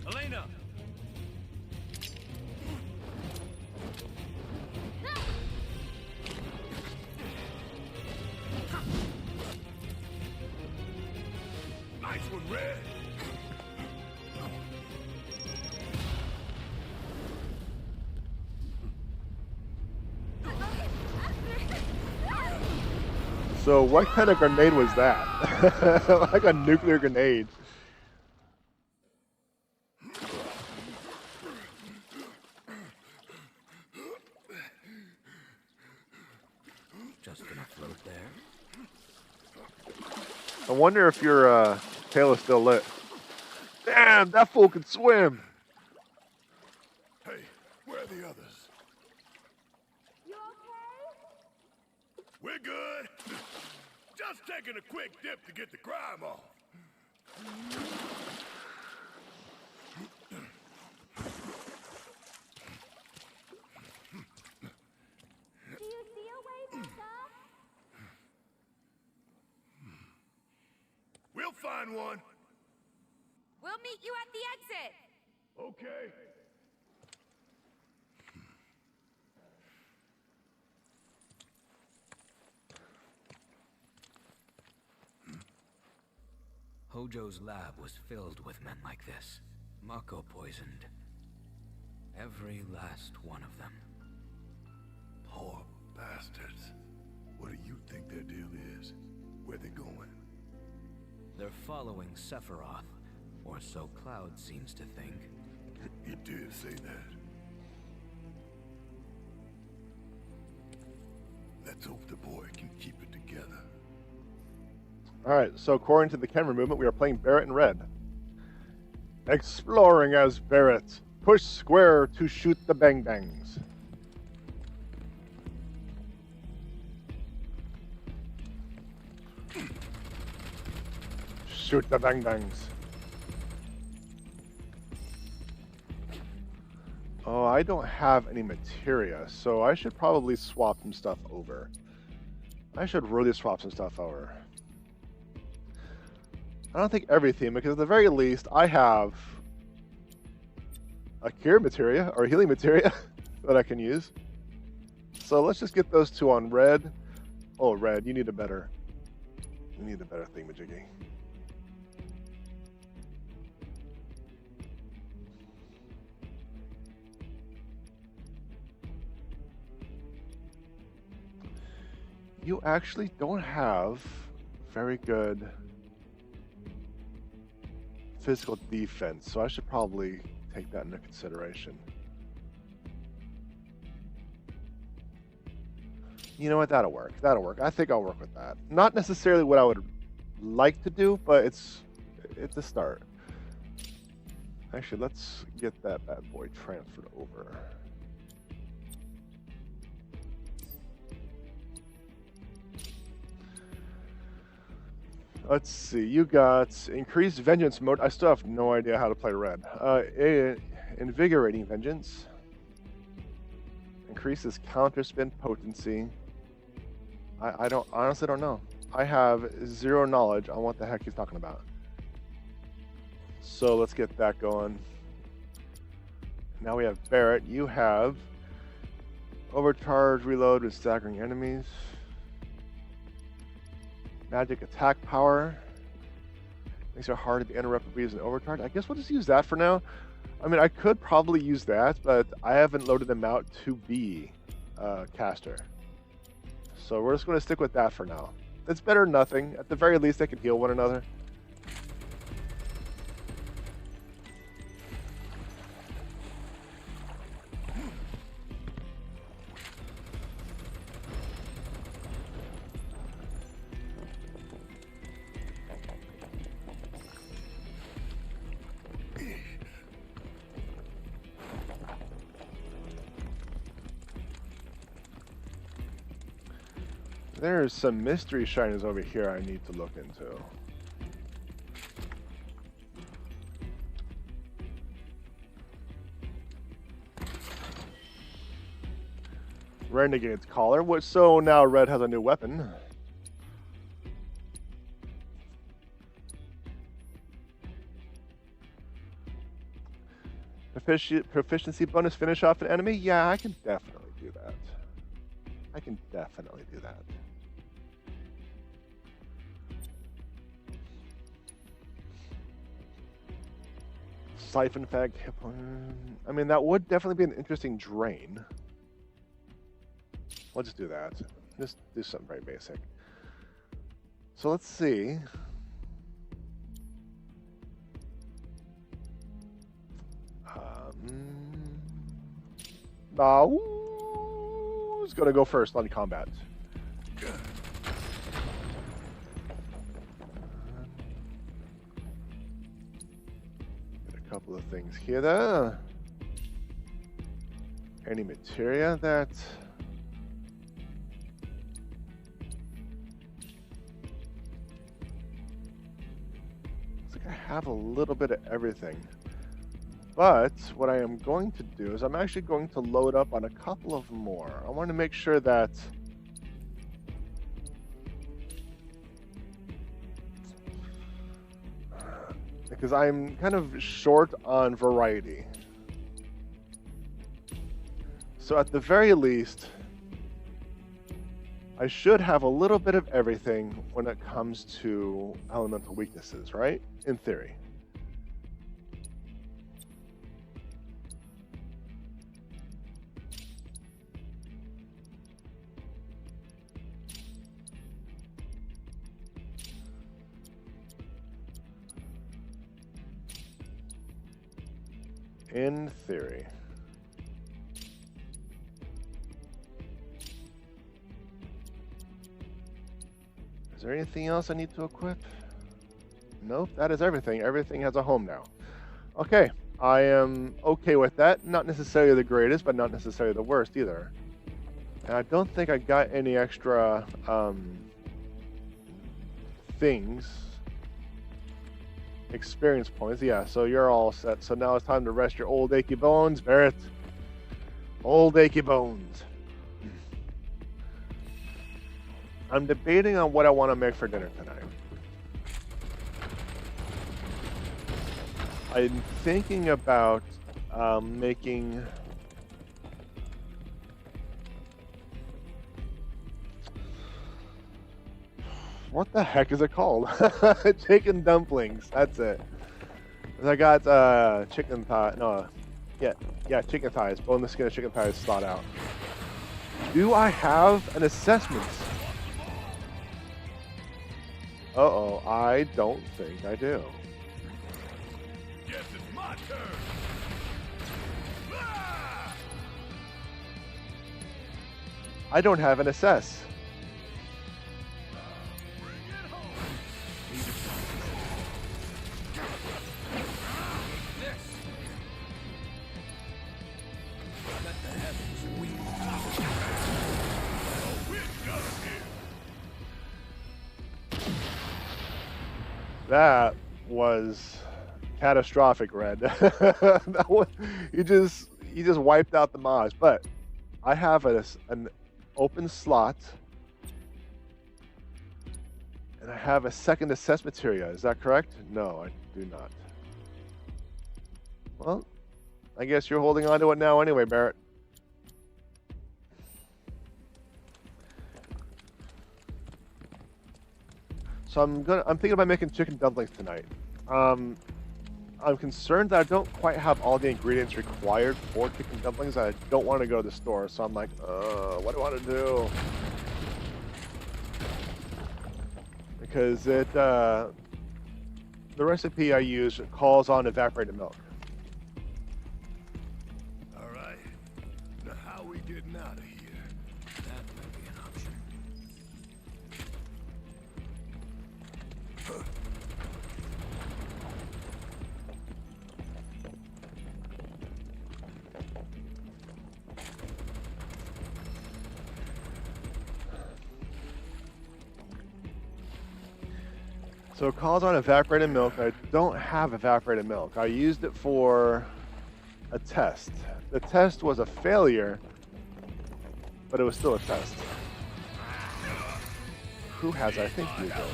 Elena! Nice one, Red. So what kind of grenade was that? Like a nuclear grenade. Just gonna float there. I wonder if your tail is still lit. Damn, that fool can swim. Hey, where are the others? We're good. Just taking a quick dip to get the crime off. Do you see a way, Becca? We'll find one. We'll meet you at the exit. Okay. Hojo's lab was filled with men like this. Mako poisoned. Every last one of them. Poor bastards. What do you think their deal is? Where they going? They're following Sephiroth, or so Cloud seems to think. He did say that. Let's hope the boy can keep it together. Alright, so according to the camera movement, we are playing Barret in red. Exploring as Barret. Push square to shoot the bang bangs. Shoot the bang bangs. Oh, I don't have any materia, so I should probably swap some stuff over. I should really swap some stuff over. I don't think everything, because at the very least, I have a cure materia, or healing materia, that I can use. So let's just get those two on red. Oh, red, you need a better thingamajiggy. You actually don't have very good physical defense, so I should probably take that into consideration. You know what? That'll work. That'll work. I think I'll work with that. Not necessarily what I would like to do, but it's a start. Actually, let's get that bad boy transferred over. Let's see, you got increased vengeance mode. I still have no idea how to play red. Invigorating vengeance. Increases counter spin potency. I honestly don't know. I have zero knowledge on what the heck he's talking about. So let's get that going. Now we have Barret. You have overcharge reload with staggering enemies. Magic attack power. Makes it hard to be interrupted by using overcharge. I guess we'll just use that for now. I mean, I could probably use that, but I haven't loaded them out to be caster. So we're just going to stick with that for now. It's better than nothing. At the very least, they can heal one another. There's some mystery shiners over here I need to look into. Renegade's collar. So now red has a new weapon. Proficiency bonus finish off an enemy? Yeah, I can definitely do that. I can definitely do that. Siphon Fag. I mean, that would definitely be an interesting drain. We'll just do that. Just do something very basic. So let's see. Who's gonna go first on combat? Couple of things here there. Any materia that I have a little bit of everything. But what I am going to do is I'm actually going to load up on a couple of more. I want to make sure that because I'm kind of short on variety. So at the very least, I should have a little bit of everything when it comes to elemental weaknesses, right? In theory. In theory. Is there anything else I need to equip? Nope, that is everything. Everything has a home now. Okay, I am okay with that. Not necessarily the greatest, but not necessarily the worst either. And I don't think I got any extra things. Experience points, yeah, so you're all set. So now it's time to rest your old achy bones, Barrett. Old achy bones. I'm debating on what I want to make for dinner tonight. I'm thinking about making what the heck is it called? Chicken dumplings. That's it. I got chicken thigh. No, yeah, chicken thighs. Boneless skin of chicken thighs thought out. Do I have an assessment? Uh-oh, I don't think I do. Yes, it's my turn. I don't have an assess. That was catastrophic, Red. That was, he just wiped out the Maj. But I have an open slot, and I have a second assess materia. Is that correct? No, I do not. Well, I guess you're holding on to it now anyway, Barrett. So I'm thinking about making chicken dumplings tonight. I'm concerned that I don't quite have all the ingredients required for chicken dumplings. I don't want to go to the store, so I'm like, what do I want to do? Because the recipe I use calls on evaporated milk. All right. Now how we getting out of here? That might be an option. So it calls on evaporated milk. I don't have evaporated milk. I used it for a test. The test was a failure, but it was still a test. Who has, I think, you go.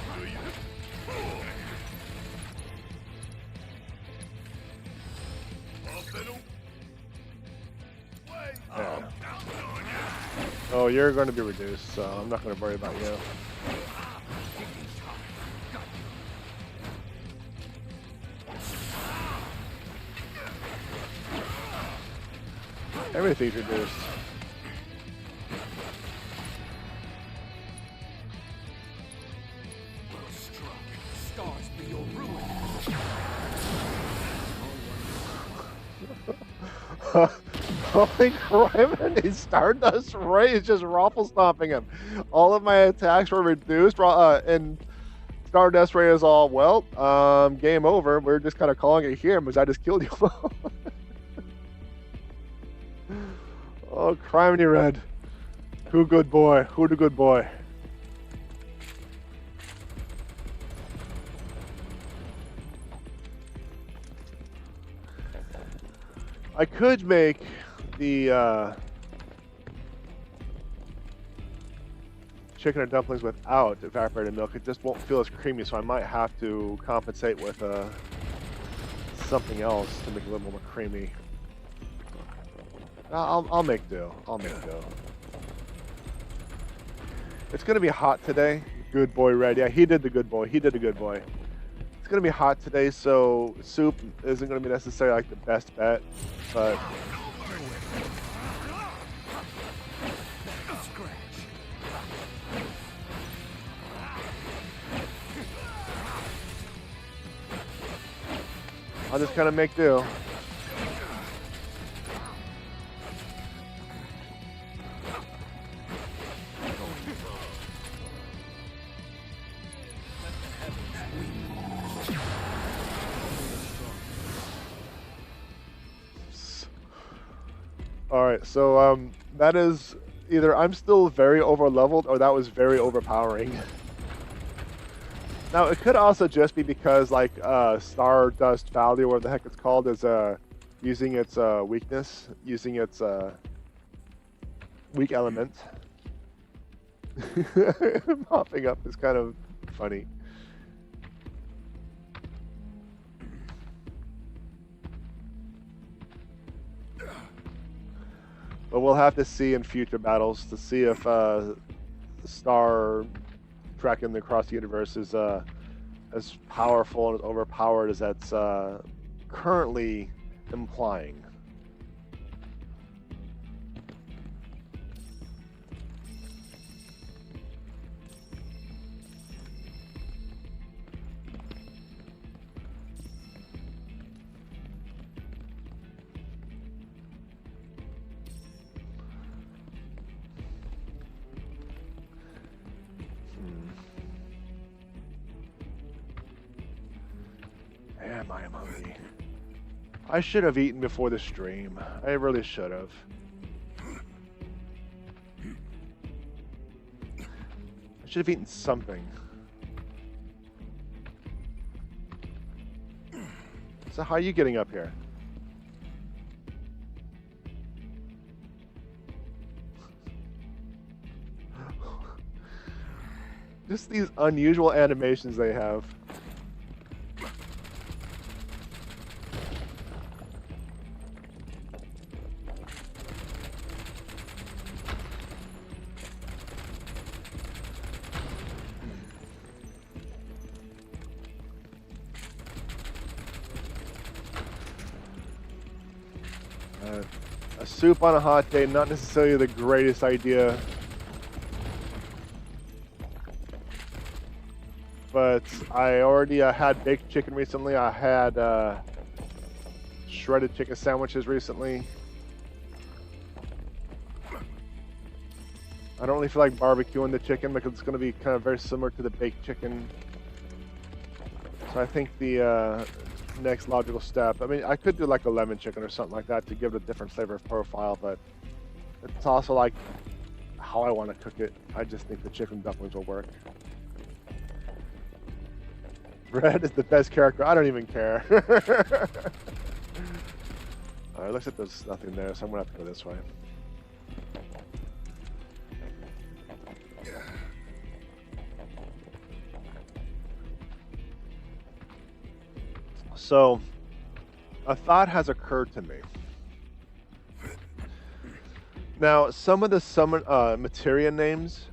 Yeah. Oh, you're going to be reduced, so I'm not going to worry about you. Everything's reduced. Stars be your ruin. Holy crap, he's Stardust Ray is just raffle stomping him. All of my attacks were reduced, and Stardust Ray is all, well, game over. We're just kind of calling it here because I just killed you. Oh, criminy Red. Who good boy? Who the good boy? I could make the chicken or dumplings without evaporated milk. It just won't feel as creamy, so I might have to compensate with something else to make it a little more creamy. I'll make do. I'll make do. It's gonna be hot today. Good boy, Red. Yeah, he did the good boy. He did the good boy. It's gonna be hot today, so soup isn't gonna be necessarily like the best bet, but. I'll just kind of make do. Alright, so that is either I'm still very over leveled or that was very overpowering. Now it could also just be because like Stardust Valley, or whatever the heck it's called, is using its weakness, using its weak element. Mopping up is kind of funny. But we'll have to see in future battles to see if Star tracking across the universe is as powerful and as overpowered as that's currently implying. Damn, I am hungry. I should have eaten before the stream. I really should have. I should have eaten something. So how are you getting up here? Just these unusual animations they have. A soup on a hot day, not necessarily the greatest idea. But I already had baked chicken recently. I had shredded chicken sandwiches recently. I don't really feel like barbecuing the chicken because it's going to be kind of very similar to the baked chicken. So I think the next logical step, I mean, I could do like a lemon chicken or something like that to give it a different flavor profile, but it's also like how I want to cook it. I just think the chicken dumplings will work. Red is the best character. I don't even care. Alright, looks like there's nothing there, so I'm gonna have to go this way. So, a thought has occurred to me. Now, some of the summon materia names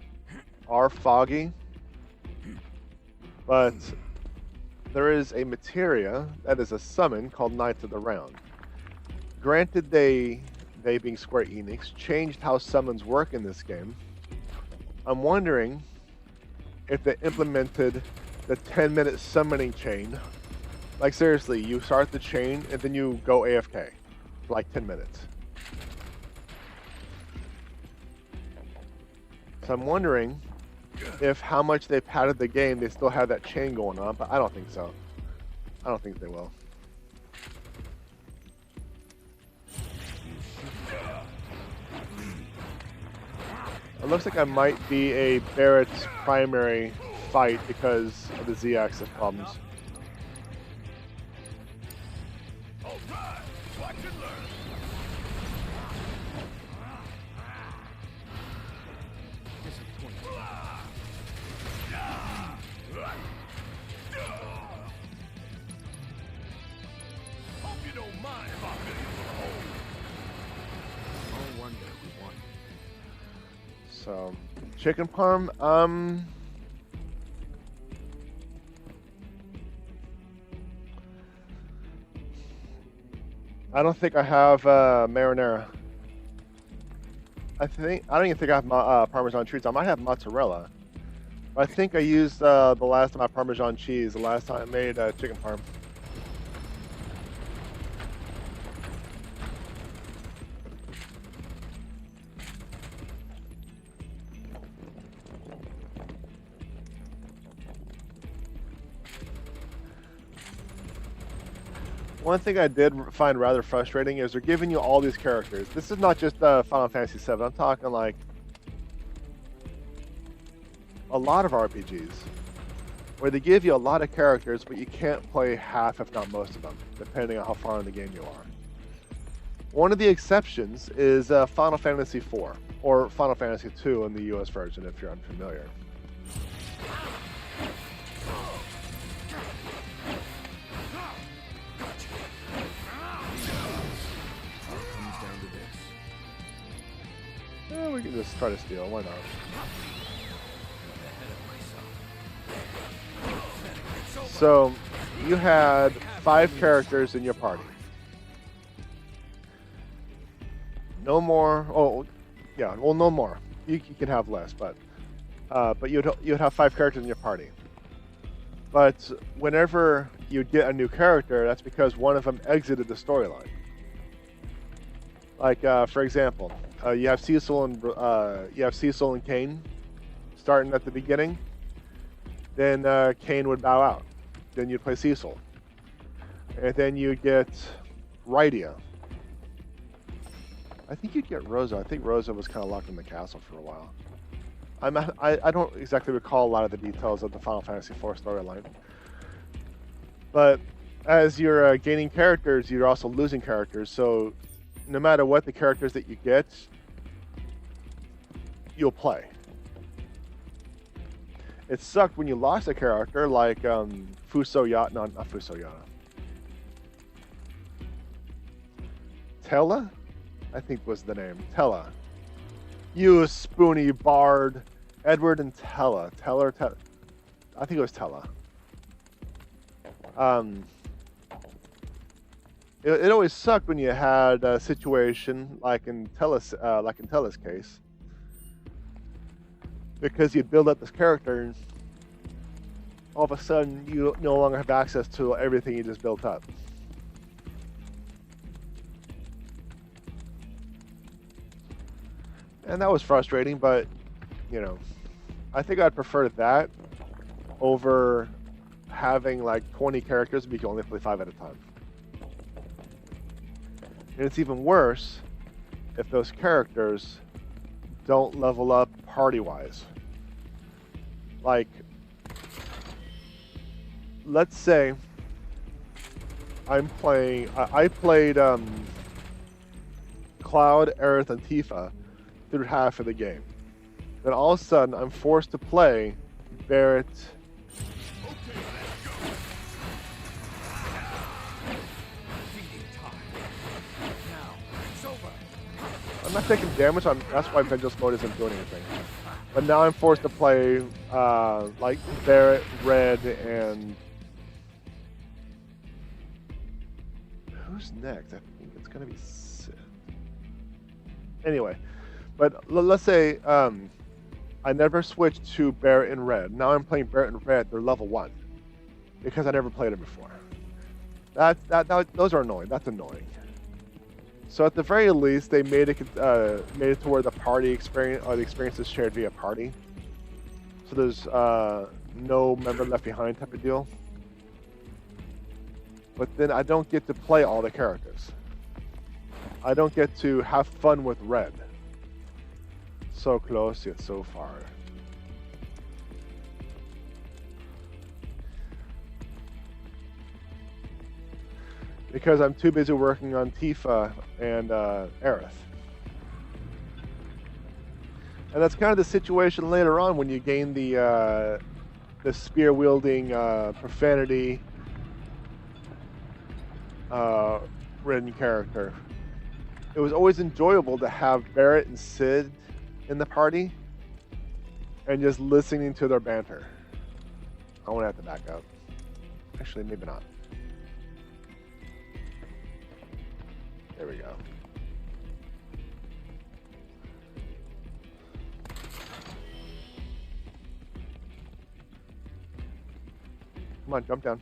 are foggy, but there is a materia that is a summon called Knights of the Round. Granted, they being Square Enix, changed how summons work in this game. I'm wondering if they implemented the 10-minute summoning chain. Like seriously, you start the chain and then you go AFK for like 10 minutes. So I'm wondering if how much they padded the game, they still have that chain going on, but I don't think so. I don't think they will. It looks like I might be a Barrett's primary fight because of the Z-axis problems. So, chicken parm. I don't think I have marinara. I don't even think I have Parmesan cheese. I might have mozzarella. I think I used the last of my Parmesan cheese the last time I made chicken parm. One thing I did find rather frustrating is they're giving you all these characters. This is not just Final Fantasy VII. I'm talking like a lot of RPGs where they give you a lot of characters, but you can't play half, if not most of them, depending on how far in the game you are. One of the exceptions is Final Fantasy IV, or Final Fantasy II in the US version, if you're unfamiliar. We can just try to steal, why not? So, you had 5 characters in your party. No more, oh, yeah, well, no more. You can have less, but you'd have 5 characters in your party. But whenever you get a new character, that's because one of them exited the storyline. Like, for example, you have Cecil and Kane starting at the beginning. Then Kane would bow out. Then you'd play Cecil, and then you get Rydia. I think you'd get Rosa. I think Rosa was kind of locked in the castle for a while. I don't exactly recall a lot of the details of the Final Fantasy IV storyline. But as you're gaining characters, you're also losing characters. So no matter what the characters that you get, you'll play. It sucked when you lost a character like Fusoyata, no, not Fusoyata. Tella? I think was the name. Tella. You spoony bard. Edward and Tella. I think it was Tella. It always sucked when you had a situation like in Tella's case, because you build up this character, and all of a sudden you no longer have access to everything you just built up. And that was frustrating, but you know, I think I'd prefer that over having like 20 characters but you can only play 5 at a time. And it's even worse if those characters don't level up party-wise. Like, let's say I played Cloud, Aerith, and Tifa through half of the game. Then all of a sudden, I'm forced to play Barrett. I'm not taking damage, that's why Vengeance mode isn't doing anything. But now I'm forced to play like Barrett, Red, and... Who's next? I think it's going to be Sid. Anyway, but let's say I never switched to Barrett and Red. Now I'm playing Barrett and Red, they're level 1. Because I never played them before. Those are annoying, that's annoying. So at the very least, they made it to where the party experience, or the experience is shared via party. So there's no member left behind type of deal. But then I don't get to play all the characters. I don't get to have fun with Red. So close yet so far. Because I'm too busy working on Tifa and Aerith. And that's kind of the situation later on when you gain the spear-wielding profanity ridden character. It was always enjoyable to have Barrett and Sid in the party and just listening to their banter. I want to have to back up. Actually, maybe not. There we go. Come on, jump down.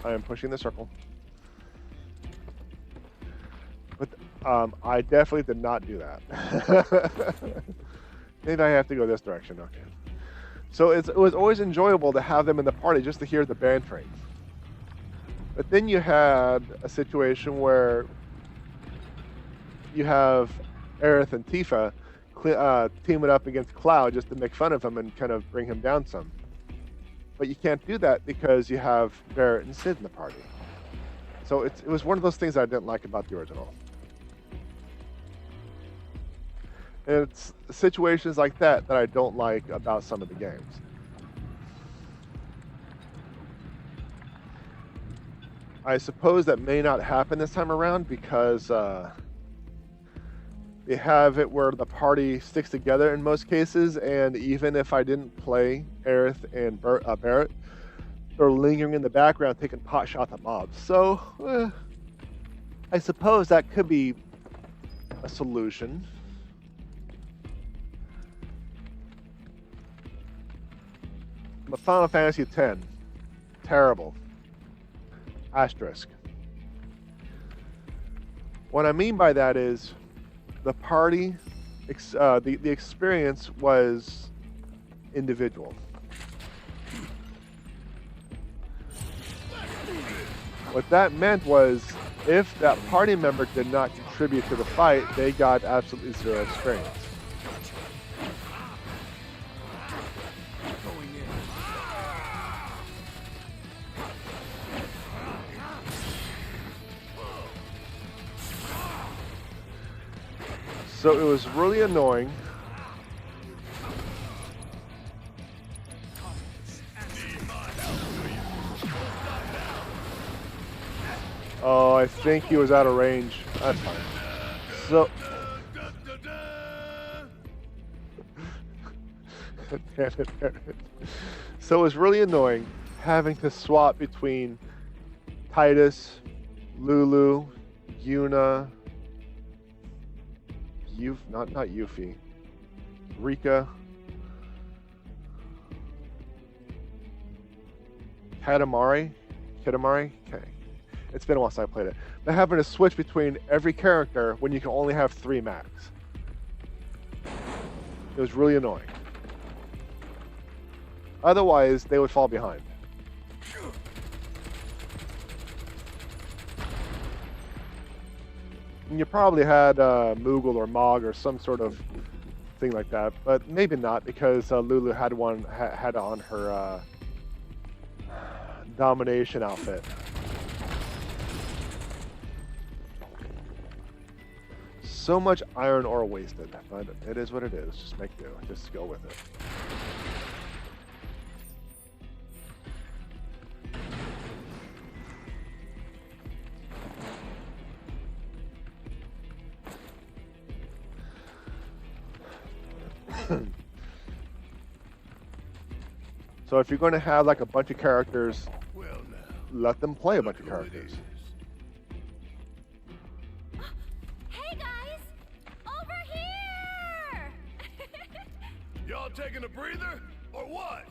I am pushing the circle. But I definitely did not do that. Maybe I have to go this direction. Okay. So it was always enjoyable to have them in the party just to hear the bantering. But then you had a situation where you have Aerith and Tifa teaming up against Cloud just to make fun of him and kind of bring him down some. But you can't do that because you have Barrett and Sid in the party. So it was one of those things I didn't like about the original. And it's situations like that that I don't like about some of the games. I suppose that may not happen this time around because they have it where the party sticks together in most cases, and even if I didn't play Aerith and Barrett, they're lingering in the background taking pot shots at mobs. So I suppose that could be a solution. But Final Fantasy X, terrible. Asterisk. What I mean by that is the party, the experience was individual. What that meant was if that party member did not contribute to the fight, they got absolutely zero experience. So it was really annoying. Oh, I think he was out of range. That's fine. So, damn it, damn it. So it was really annoying having to swap between Titus, Lulu, Yuna, not Yuffie, Rika, Katamari. Okay. It's been a while since I played it. But having to switch between every character when you can only have 3 max. It was really annoying. Otherwise, they would fall behind. And you probably had Moogle or Mog or some sort of thing like that, but maybe not because Lulu had on her domination outfit. So much iron ore wasted, but it is what it is. Just make do. Just go with it. So if you're going to have like a bunch of characters, let them play a bunch of characters. Hey guys! Over here! Y'all taking a breather, or what?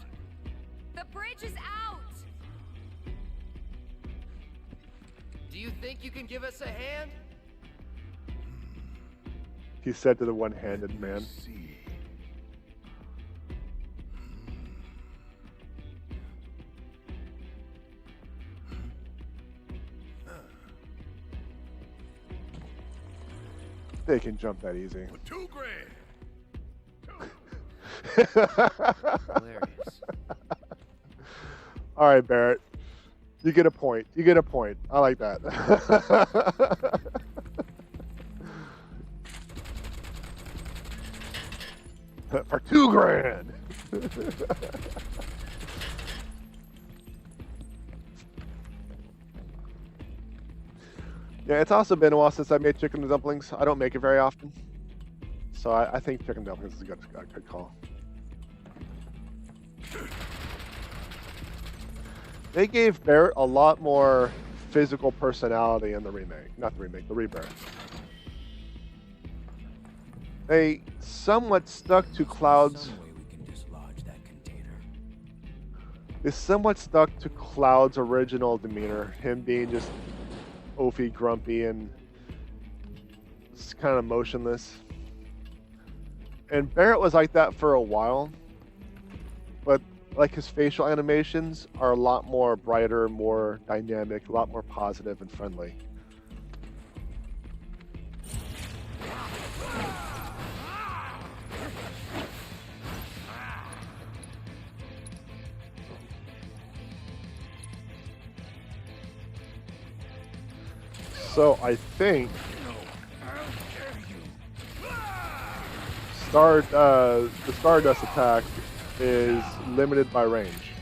The bridge is out! Do you think you can give us a hand? He said to the one-handed man. They can jump that easy. For $2 grand. Hilarious. All right, Barrett. You get a point. You get a point. I like that. For $2 grand. Yeah, it's also been a while since I made chicken dumplings. I don't make it very often. So I think chicken dumplings is a good call. They gave Barrett a lot more physical personality in the remake. Not the remake, the Rebirth. They somewhat stuck to Cloud's... Some way we can dislodge that container. They somewhat stuck to Cloud's original demeanor. Him being just oafy, grumpy, and just kind of motionless. And Barrett was like that for a while. But like his facial animations are a lot more brighter, more dynamic, a lot more positive and friendly. So I think the Stardust attack is limited by range.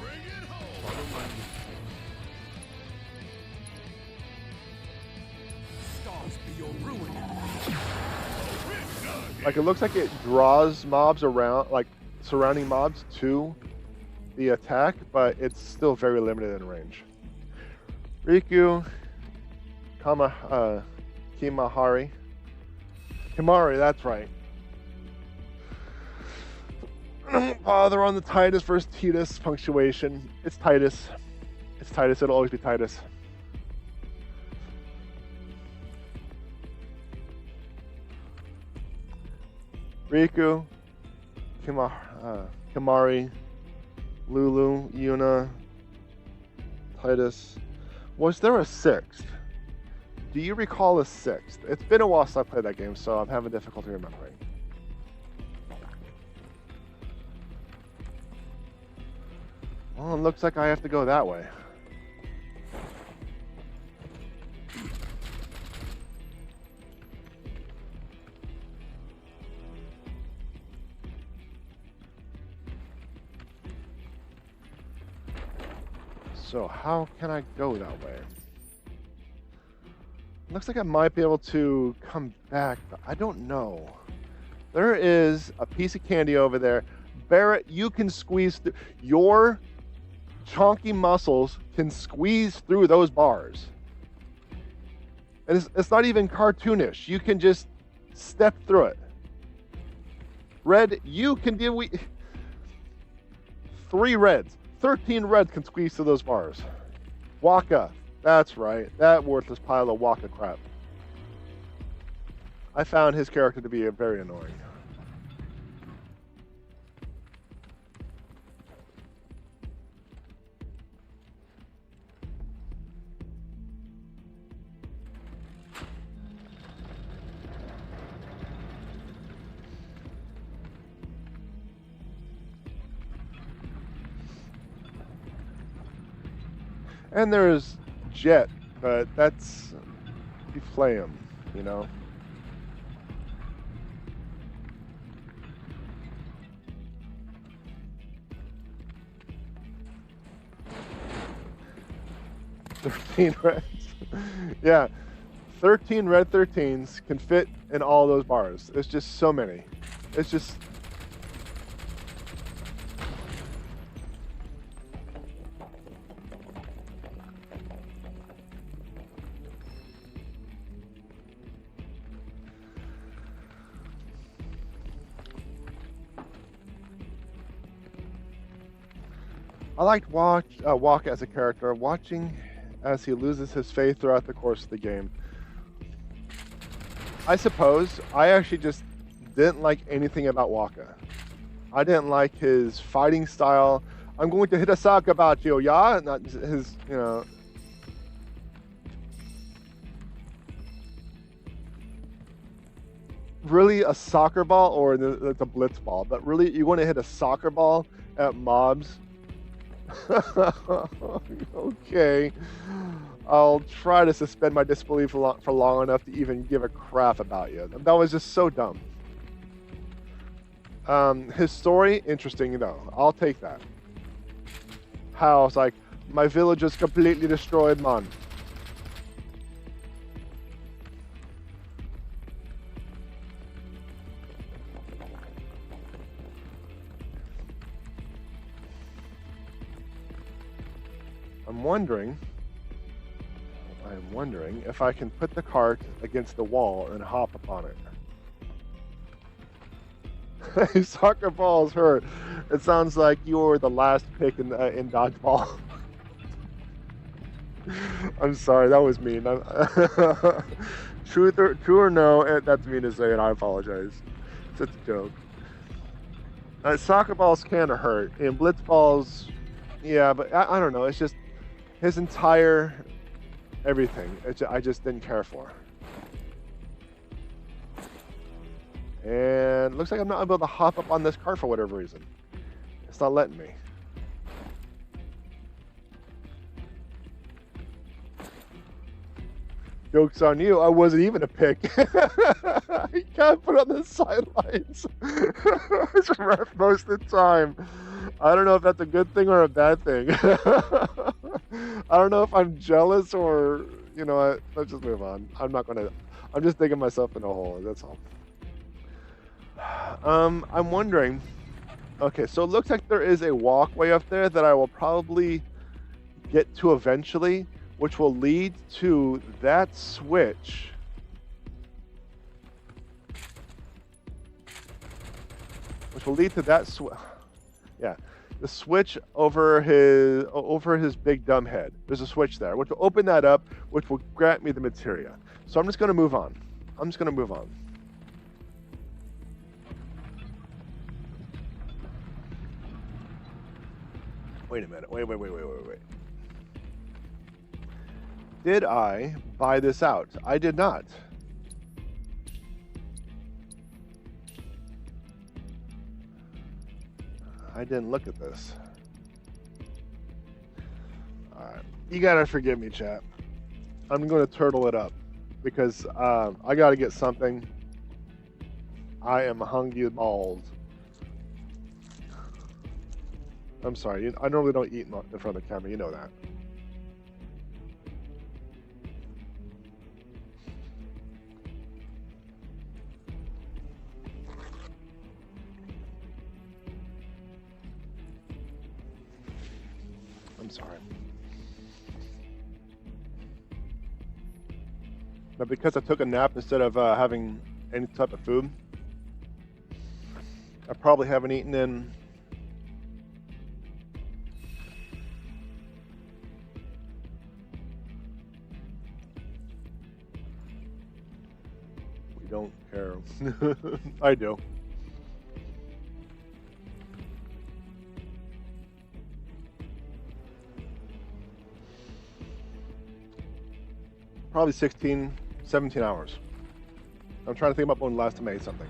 Like it looks like it draws mobs around, like surrounding mobs to the attack, but it's still very limited in range. Riku, Kimahari, that's right. They're on the Titus versus Titus punctuation. It's Titus. It's Titus. It'll always be Titus. Riku, Kimari, Lulu, Yuna, Titus. Was there a sixth? Do you recall a sixth? It's been a while since I played that game, so I'm having difficulty remembering. Well, it looks like I have to go that way. So how can I go that way? Looks like I might be able to come back, but I don't know. There is a piece of candy over there. Barrett, you can squeeze through. Your chonky muscles can squeeze through those bars. And it's not even cartoonish. You can just step through it. Red, you can deal with 3 reds. 13 reds can squeeze through those bars. Waka. That's right. That worthless pile of Waka crap. I found his character to be very annoying. And there's Jet, but that's you play him, you know. $13 reds. Yeah. 13 red 13s can fit in all those bars. There's just so many. It's just I liked Waka as a character, watching as he loses his faith throughout the course of the game. I suppose I actually just didn't like anything about Waka. I didn't like his fighting style. I'm going to hit a sock about you, yeah? Not his, you know. Really a soccer ball or the blitz ball, but really you want to hit a soccer ball at mobs? Okay, I'll try to suspend my disbelief for long enough to even give a crap about you. That was just so dumb. His story, interesting though. I'll take that. How it's like, my village is completely destroyed, man. I'm wondering if I can put the cart against the wall and hop upon it. Soccer balls hurt. It sounds like you were the last pick in dodgeball. I'm sorry, that was mean. True or no, that's mean to say, and I apologize. It's a joke. Soccer balls can hurt, and blitz balls, yeah, but I don't know. It's just his entire everything. I just didn't care for. And looks like I'm not able to hop up on this cart for whatever reason. It's not letting me. Joke's on you, I wasn't even a pick. You can't put on the sidelines. It's ref most of the time. I don't know if that's a good thing or a bad thing. I don't know if I'm jealous or, you know what, let's just move on. I'm just digging myself in a hole, that's all. I'm wondering, okay, so it looks like there is a walkway up there that I will probably get to eventually, which will lead to that switch. Yeah, the switch over his big dumb head. There's a switch there, which will open that up, which will grant me the materia. So I'm just going to move on. Wait a minute. Wait. Did I buy this out? I did not. I didn't look at this. Alright. You gotta forgive me, chat. I'm gonna turtle it up because I gotta get something. I am hungry balls. I'm sorry. I normally don't eat in front of the camera. You know that. I'm sorry. But because I took a nap instead of having any type of food, I probably haven't eaten in don't care. I do. Probably 16, 17 hours. I'm trying to think about when last time I ate something.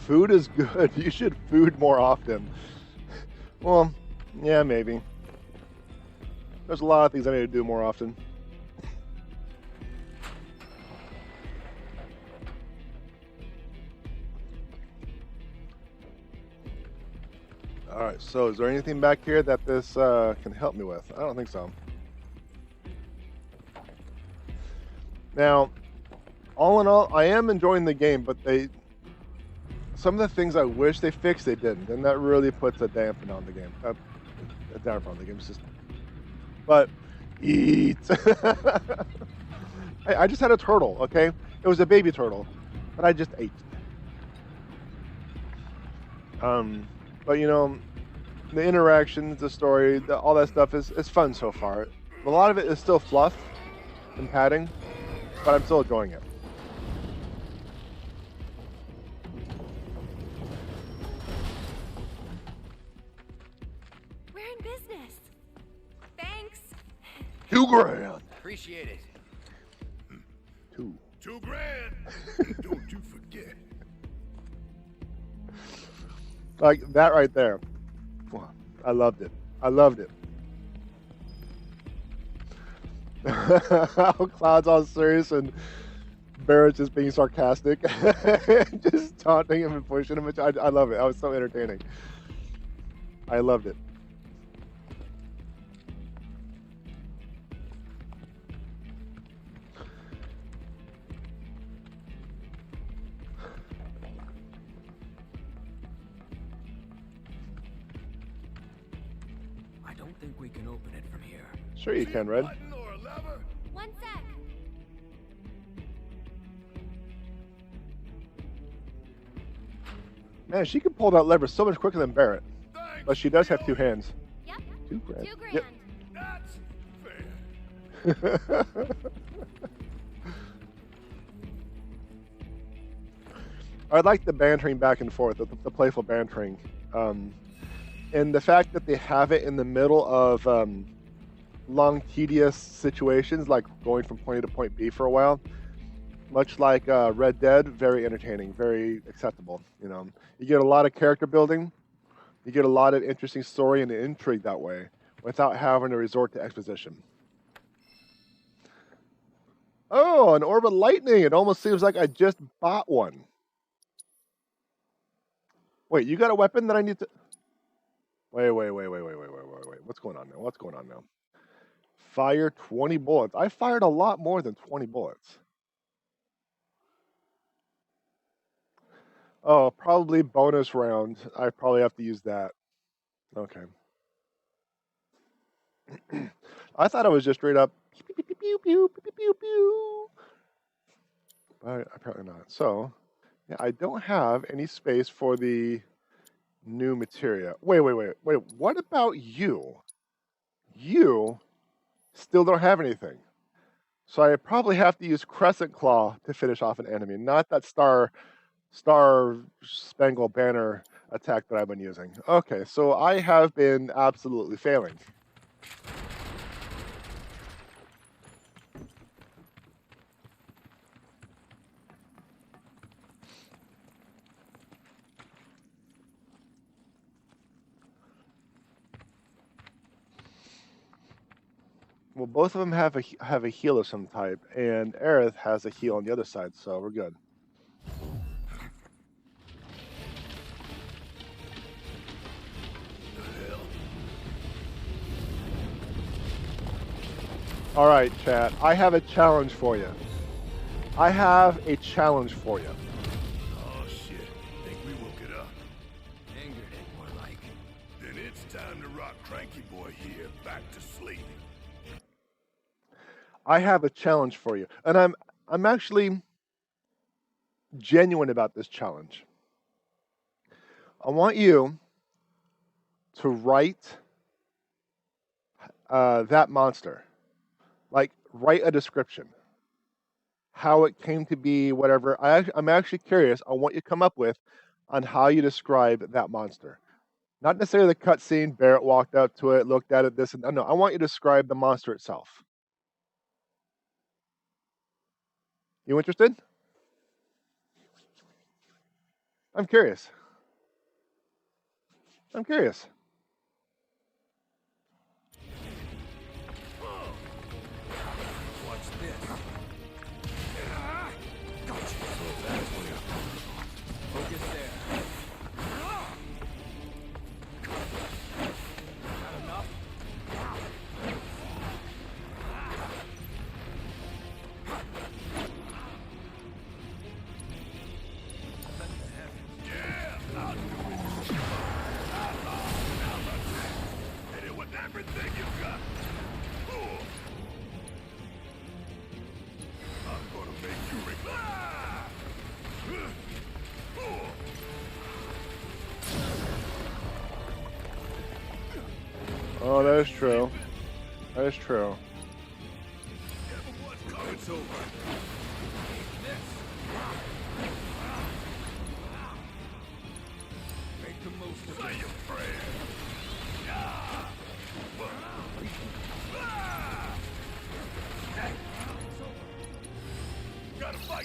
Food is good. You should food more often. Well, yeah, maybe. There's a lot of things I need to do more often. Alright, so is there anything back here that this can help me with? I don't think so. Now, all in all, I am enjoying the game, but some of the things I wish they fixed, they didn't, and that really puts a damper on the game. A damper on the game system. But eat. I just had a turtle, okay? It was a baby turtle, but I just ate. But you know, the interactions, the story, all that stuff is fun so far. A lot of it is still fluff and padding, but I'm still enjoying it. Thanks. $2 grand. Appreciate it. $2,000. Don't you forget. Like that right there. I loved it. I loved it. Cloud's all serious and Barrett's just being sarcastic, just taunting him and pushing him. I love it. I was so entertaining. I loved it. I don't think we can open it from here. Sure you can, Red. One sec. Man, she can pull that lever so much quicker than Barrett. But she does have two hands. Yep. $2,000. $2,000. Yep. That's fair. I like the bantering back and forth, the playful bantering. And the fact that they have it in the middle of long, tedious situations, like going from point A to point B for a while. Much like Red Dead, very entertaining, very acceptable. You know, you get a lot of character building, you get a lot of interesting story and intrigue that way, without having to resort to exposition. Oh, an orb of lightning! It almost seems like I just bought one. Wait, you got a weapon that I need to? Wait. What's going on now? What's going on now? Fire 20 bullets. I fired a lot more than 20 bullets. Oh, probably bonus round. I probably have to use that. Okay. I thought it was just straight up pew, pew, pew, pew, pew, pew, pew, pew. But apparently not. So, yeah, I don't have any space for the new materia. Wait. What about you? You still don't have anything. So I probably have to use Crescent Claw to finish off an enemy, not that Star Spangled Banner attack that I've been using. Okay, so I have been absolutely failing. Well, both of them have a heal of some type, and Aerith has a heal on the other side, so we're good. All right, chat. I have a challenge for you. I have a challenge for you. Oh shit! Think we woke it up? Angered it, more like. Then it's time to rock Cranky Boy here back to sleep. I have a challenge for you, and I'm actually genuine about this challenge. I want you to write that monster. Like, write a description. How it came to be, whatever. I'm actually curious on what you come up with on how you describe that monster. Not necessarily the cutscene, Barrett walked up to it, looked at it, this and no. I want you to describe the monster itself. You interested? I'm curious. What's this? Gotcha. So that's what it is. Focus there. Not enough? Yeah, I'll do it. Hit it with everything you got. I'm gonna make you regret. Oh, that is true. That is true. It's over. Make the most of Say it. your prayer. Gotta fight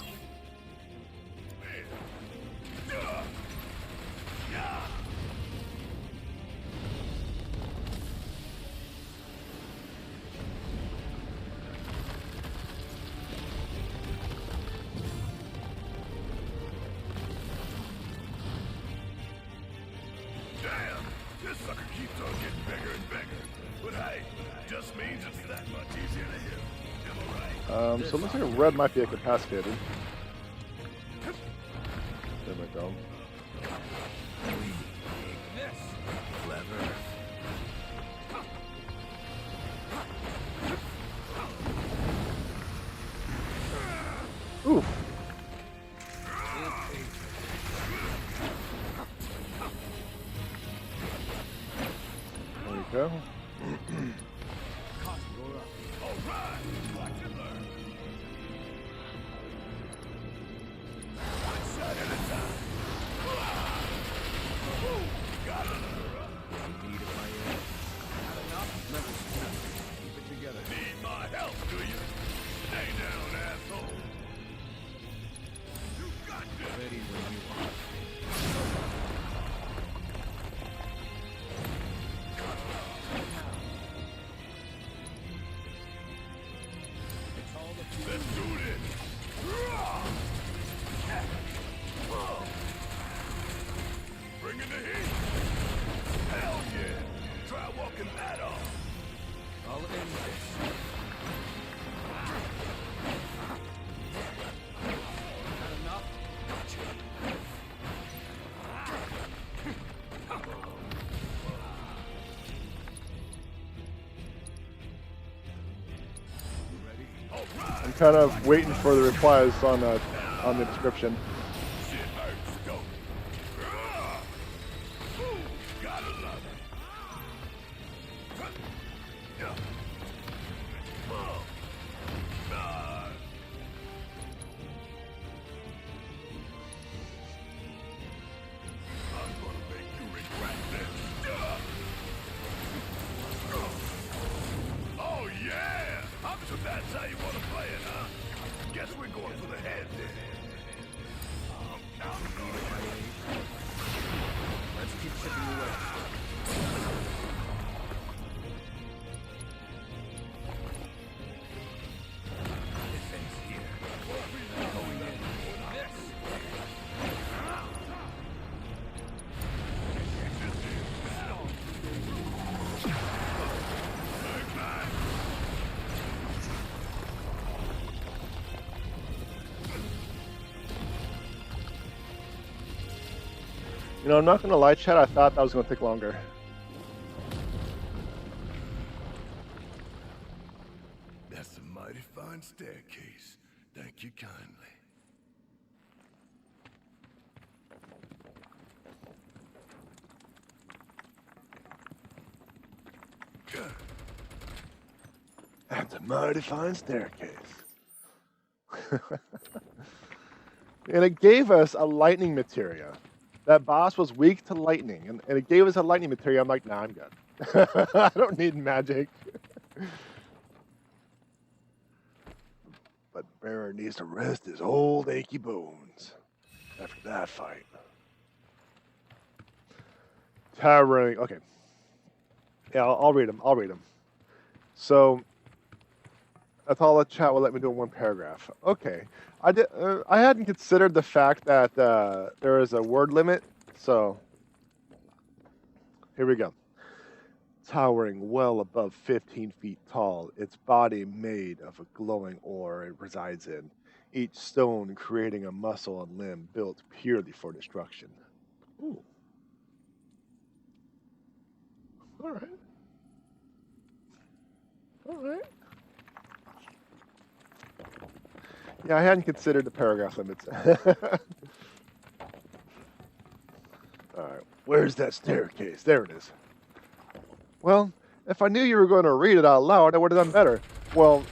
So it looks like a red might be incapacitated. There we go. Clever. Oof. There we go. I'm kind of waiting for the replies on the description. You know, I'm not gonna lie, chat. I thought that was gonna take longer. That's a mighty fine staircase. Thank you kindly. That's a mighty fine staircase. And it gave us a lightning materia. That boss was weak to lightning, and it gave us a lightning materia. I'm like, nah, I'm good. I don't need magic. But Bearer needs to rest his old achy bones after that fight. Towering. Okay. Yeah, I'll read them. I'll read them. So that's all the chat will let me do in one paragraph. Okay. I hadn't considered the fact that there is a word limit. So here we go. Towering well above 15 feet tall, its body made of a glowing ore it resides in, each stone creating a muscle and limb built purely for destruction. Ooh. All right. All right. Yeah, I hadn't considered the paragraph limits. All right. Where's that staircase? There it is. Well, if I knew you were going to read it out loud, I would have done better. Well,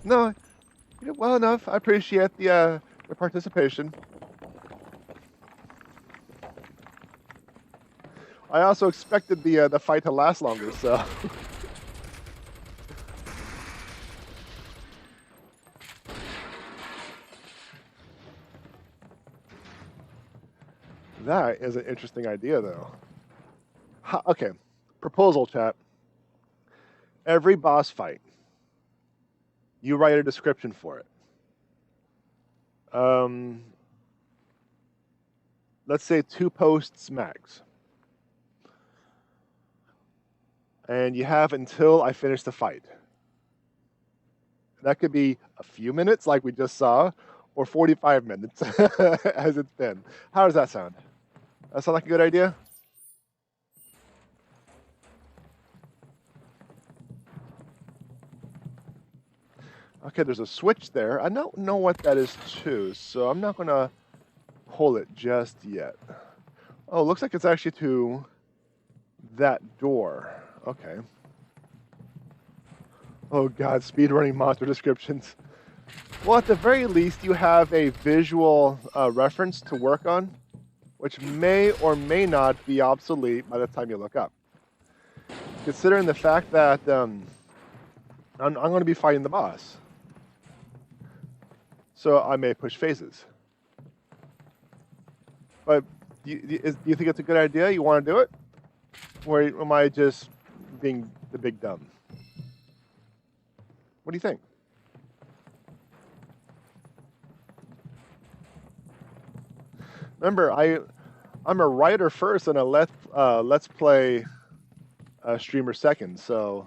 no, you did well enough. I appreciate the participation. I also expected the fight to last longer, so. That is an interesting idea, though. Okay, proposal, chat. Every boss fight, you write a description for it. Let's say 2 posts max. And you have until I finish the fight. That could be a few minutes, like we just saw, or 45 minutes, as it's been. How does that sound? That sound like a good idea? Okay, there's a switch there. I don't know what that is too, so I'm not going to pull it just yet. Oh, looks like it's actually to that door. Okay. Oh god, speedrunning monster descriptions. Well, at the very least, you have a visual reference to work on, which may or may not be obsolete by the time you look up. Considering the fact that I'm going to be fighting the boss. So I may push phases. But do you think it's a good idea? You want to do it? Or am I just being the big dumb? What do you think? Remember, I'm a writer first and a let's play streamer second, so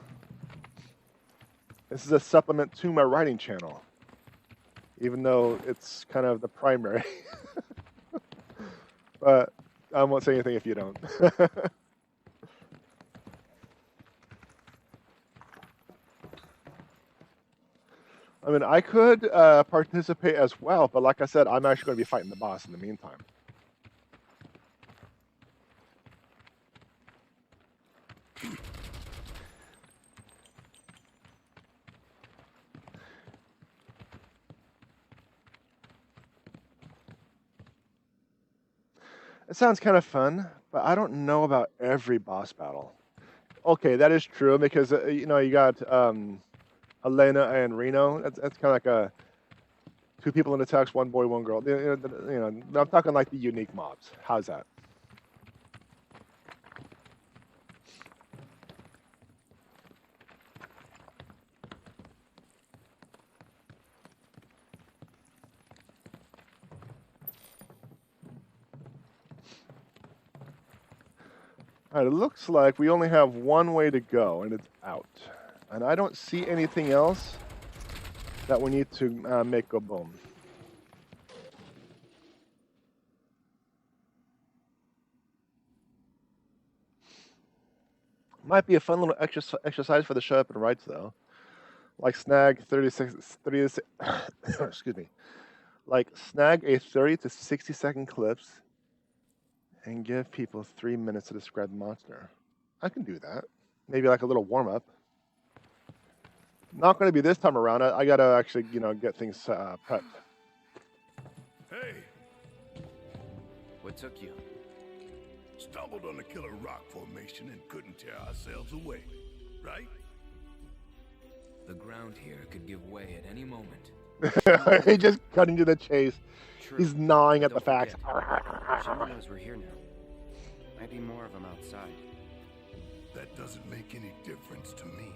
this is a supplement to my writing channel, even though it's kind of the primary. But I won't say anything if you don't. I mean, I could participate as well, but like I said, I'm actually going to be fighting the boss in the meantime. It sounds kind of fun, but I don't know about every boss battle. Okay, that is true because you know you got Elena and Reno. That's kind of like a two people in a tux, one boy, one girl. You know, I'm talking like the unique mobs. How's that? All right, it looks like we only have one way to go, and it's out. And I don't see anything else that we need to make go boom. Might be a fun little exercise for the shut up and writes, though. Like snag 36, excuse me. Like snag a 30 to 60 second clips and give people 3 minutes to describe the monster. I can do that. Maybe like a little warm up. Not going to be this time around. I got to actually, you know, get things prepped. Hey! What took you? Stumbled on the killer rock formation and couldn't tear ourselves away, right? The ground here could give way at any moment. He just cutting to the chase. True. He's gnawing at the Don't facts. forget, Someone knows we're here now. Might be more of them outside. That doesn't make any difference to me.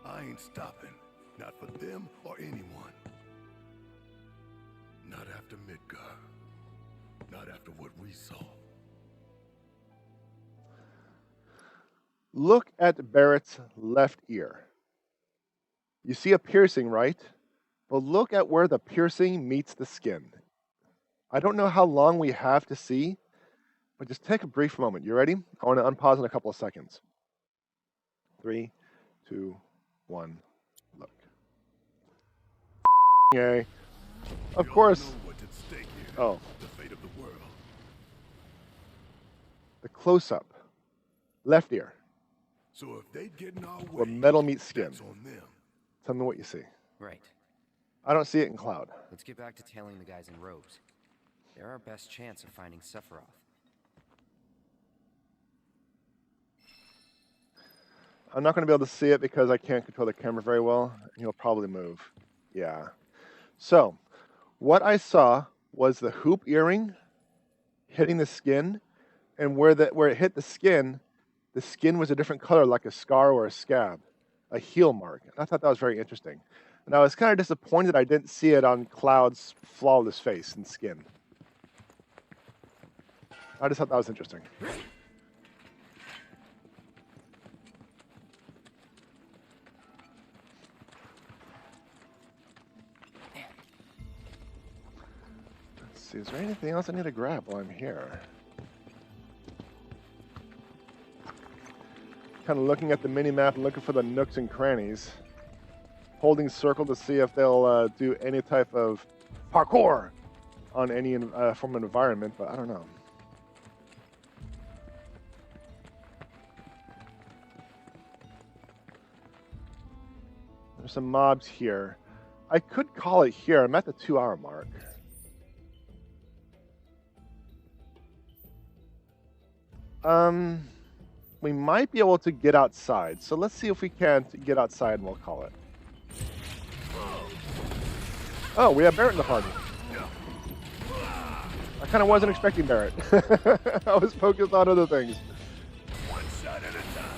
I ain't stopping. Not for them or anyone. Not after Midgar. Not after what we saw. Look at Barrett's left ear. You see a piercing, right? But look at where the piercing meets the skin. I don't know how long we have to see, but just take a brief moment. You ready? I want to unpause in a couple of seconds. 3, 2, 1, look. Yay. Of course. Know what's at stake here. Oh. The fate of the world. The close-up. Left ear. So if they get in our way, Where metal meets skin. that's on them. Tell me what you see. Right. I don't see it in Cloud. Let's get back to tailing the guys in robes. They're our best chance of finding Sephiroth. I'm not going to be able to see it because I can't control the camera very well. He'll probably move. Yeah. So, what I saw was the hoop earring hitting the skin, and where it hit the skin was a different color, like a scar or a scab, a heel mark. I thought that was very interesting. And I was kind of disappointed I didn't see it on Cloud's flawless face and skin. I just thought that was interesting. see, is there anything else I need to grab while I'm here? Kind of looking at the mini-map and looking for the nooks and crannies. Holding circle to see if they'll do any type of parkour on any form of environment, but I don't know. There's some mobs here. I could call it here. I'm at the 2-hour mark. We might be able to get outside. So let's see if we can't get outside and we'll call it. Oh, we have Barrett in the party. I kind of wasn't expecting Barrett. I was focused on other things. One shot at a time.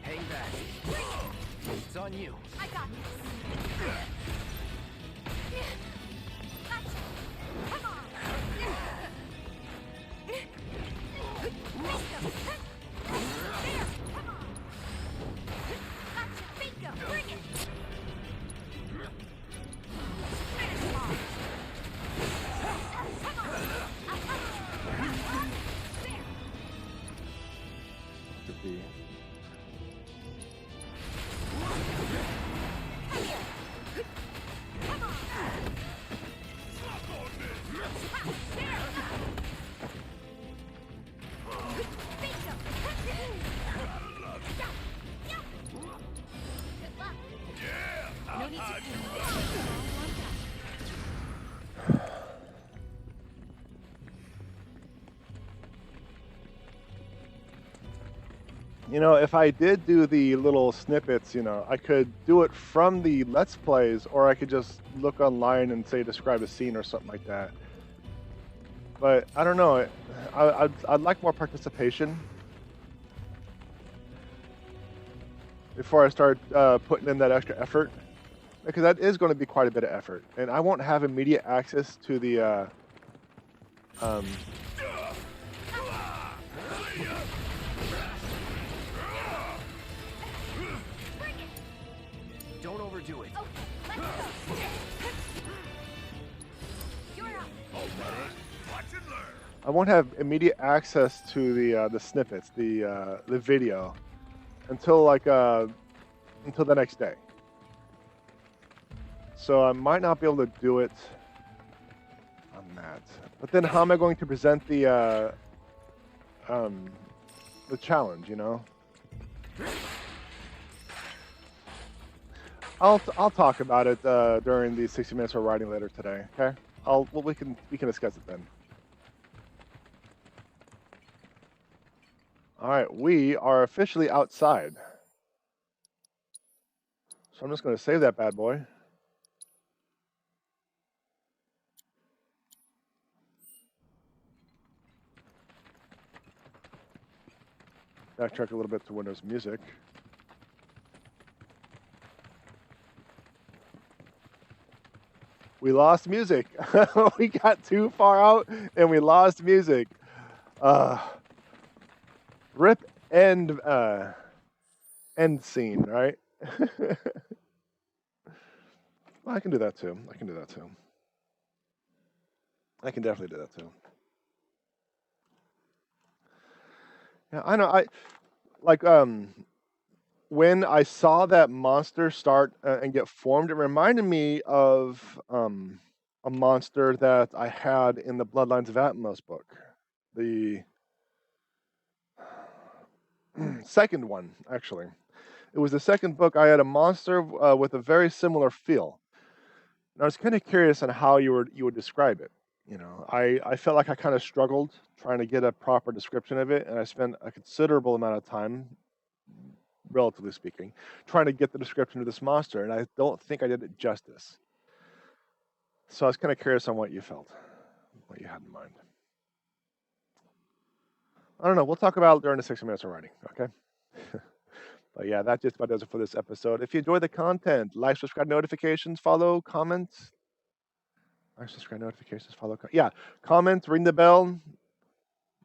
Hang back. It's on you. I got this. Gotcha. Come on. Bingo. There. Come on. Gotcha. Bingo. Bring it. Finish him off. Come on. There. Could be. You know, if I did do the little snippets, you know, I could do it from the Let's Plays, or I could just look online and say describe a scene or something like that. But I don't know. I'd like more participation before I start putting in that extra effort, because that is going to be quite a bit of effort, and I won't have immediate access to the Don't overdo it. Okay, let's go. You're up. Watch and learn. I won't have immediate access to the snippets, the video, until until the next day. So I might not be able to do it on that. But then, how am I going to present the challenge? You know, I'll talk about it during the 60 minutes we're writing later today. Okay, we can discuss it then. All right, we are officially outside. So I'm just going to save that bad boy. Backtrack a little bit to Windows Music. We lost music. We got too far out and we lost music. Rip end scene, right? Well, I can do that too. I can definitely do that too. Yeah, I know. When I saw that monster start and get formed, it reminded me of a monster that I had in the Bloodlines of Atmos book. The second one, actually. It was the second book. I had a monster with a very similar feel. And I was kind of curious on how you would describe it. You know, I felt like I kind of struggled trying to get a proper description of it, and I spent a considerable amount of time, relatively speaking, trying to get the description of this monster, and I don't think I did it justice. So I was kind of curious on what you felt, what you had in mind. I don't know. We'll talk about it during the 60 minutes of writing, okay? But yeah, that just about does it for this episode. If you enjoy the content, like, subscribe, notifications, follow, comments. Like, subscribe, notifications, follow. Yeah, comment, ring the bell.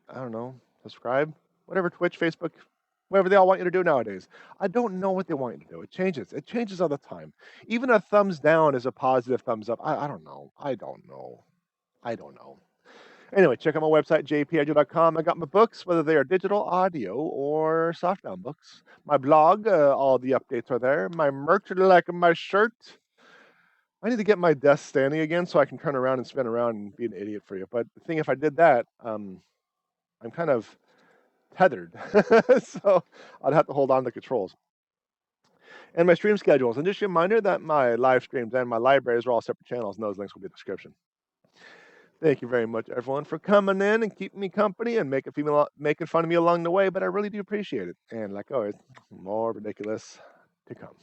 I don't know. Subscribe. whatever, Twitch, Facebook, whatever they all want you to do nowadays. I don't know what they want you to do. It changes. It changes all the time. Even a thumbs down is a positive thumbs up. I don't know. I don't know. I don't know. Anyway, check out my website, JPEdgar.com. I got my books, whether they are digital, audio, or softbound books. My blog, all the updates are there. My merch, like my shirt. I need to get my desk standing again so I can turn around and spin around and be an idiot for you. But the thing, if I did that, I'm kind of tethered. So I'd have to hold on to the controls. And my stream schedules. And just a reminder that my live streams and my libraries are all separate channels, and those links will be in the description. Thank you very much, everyone, for coming in and keeping me company and making fun of me along the way, but I really do appreciate it. And like always, more ridiculous to come.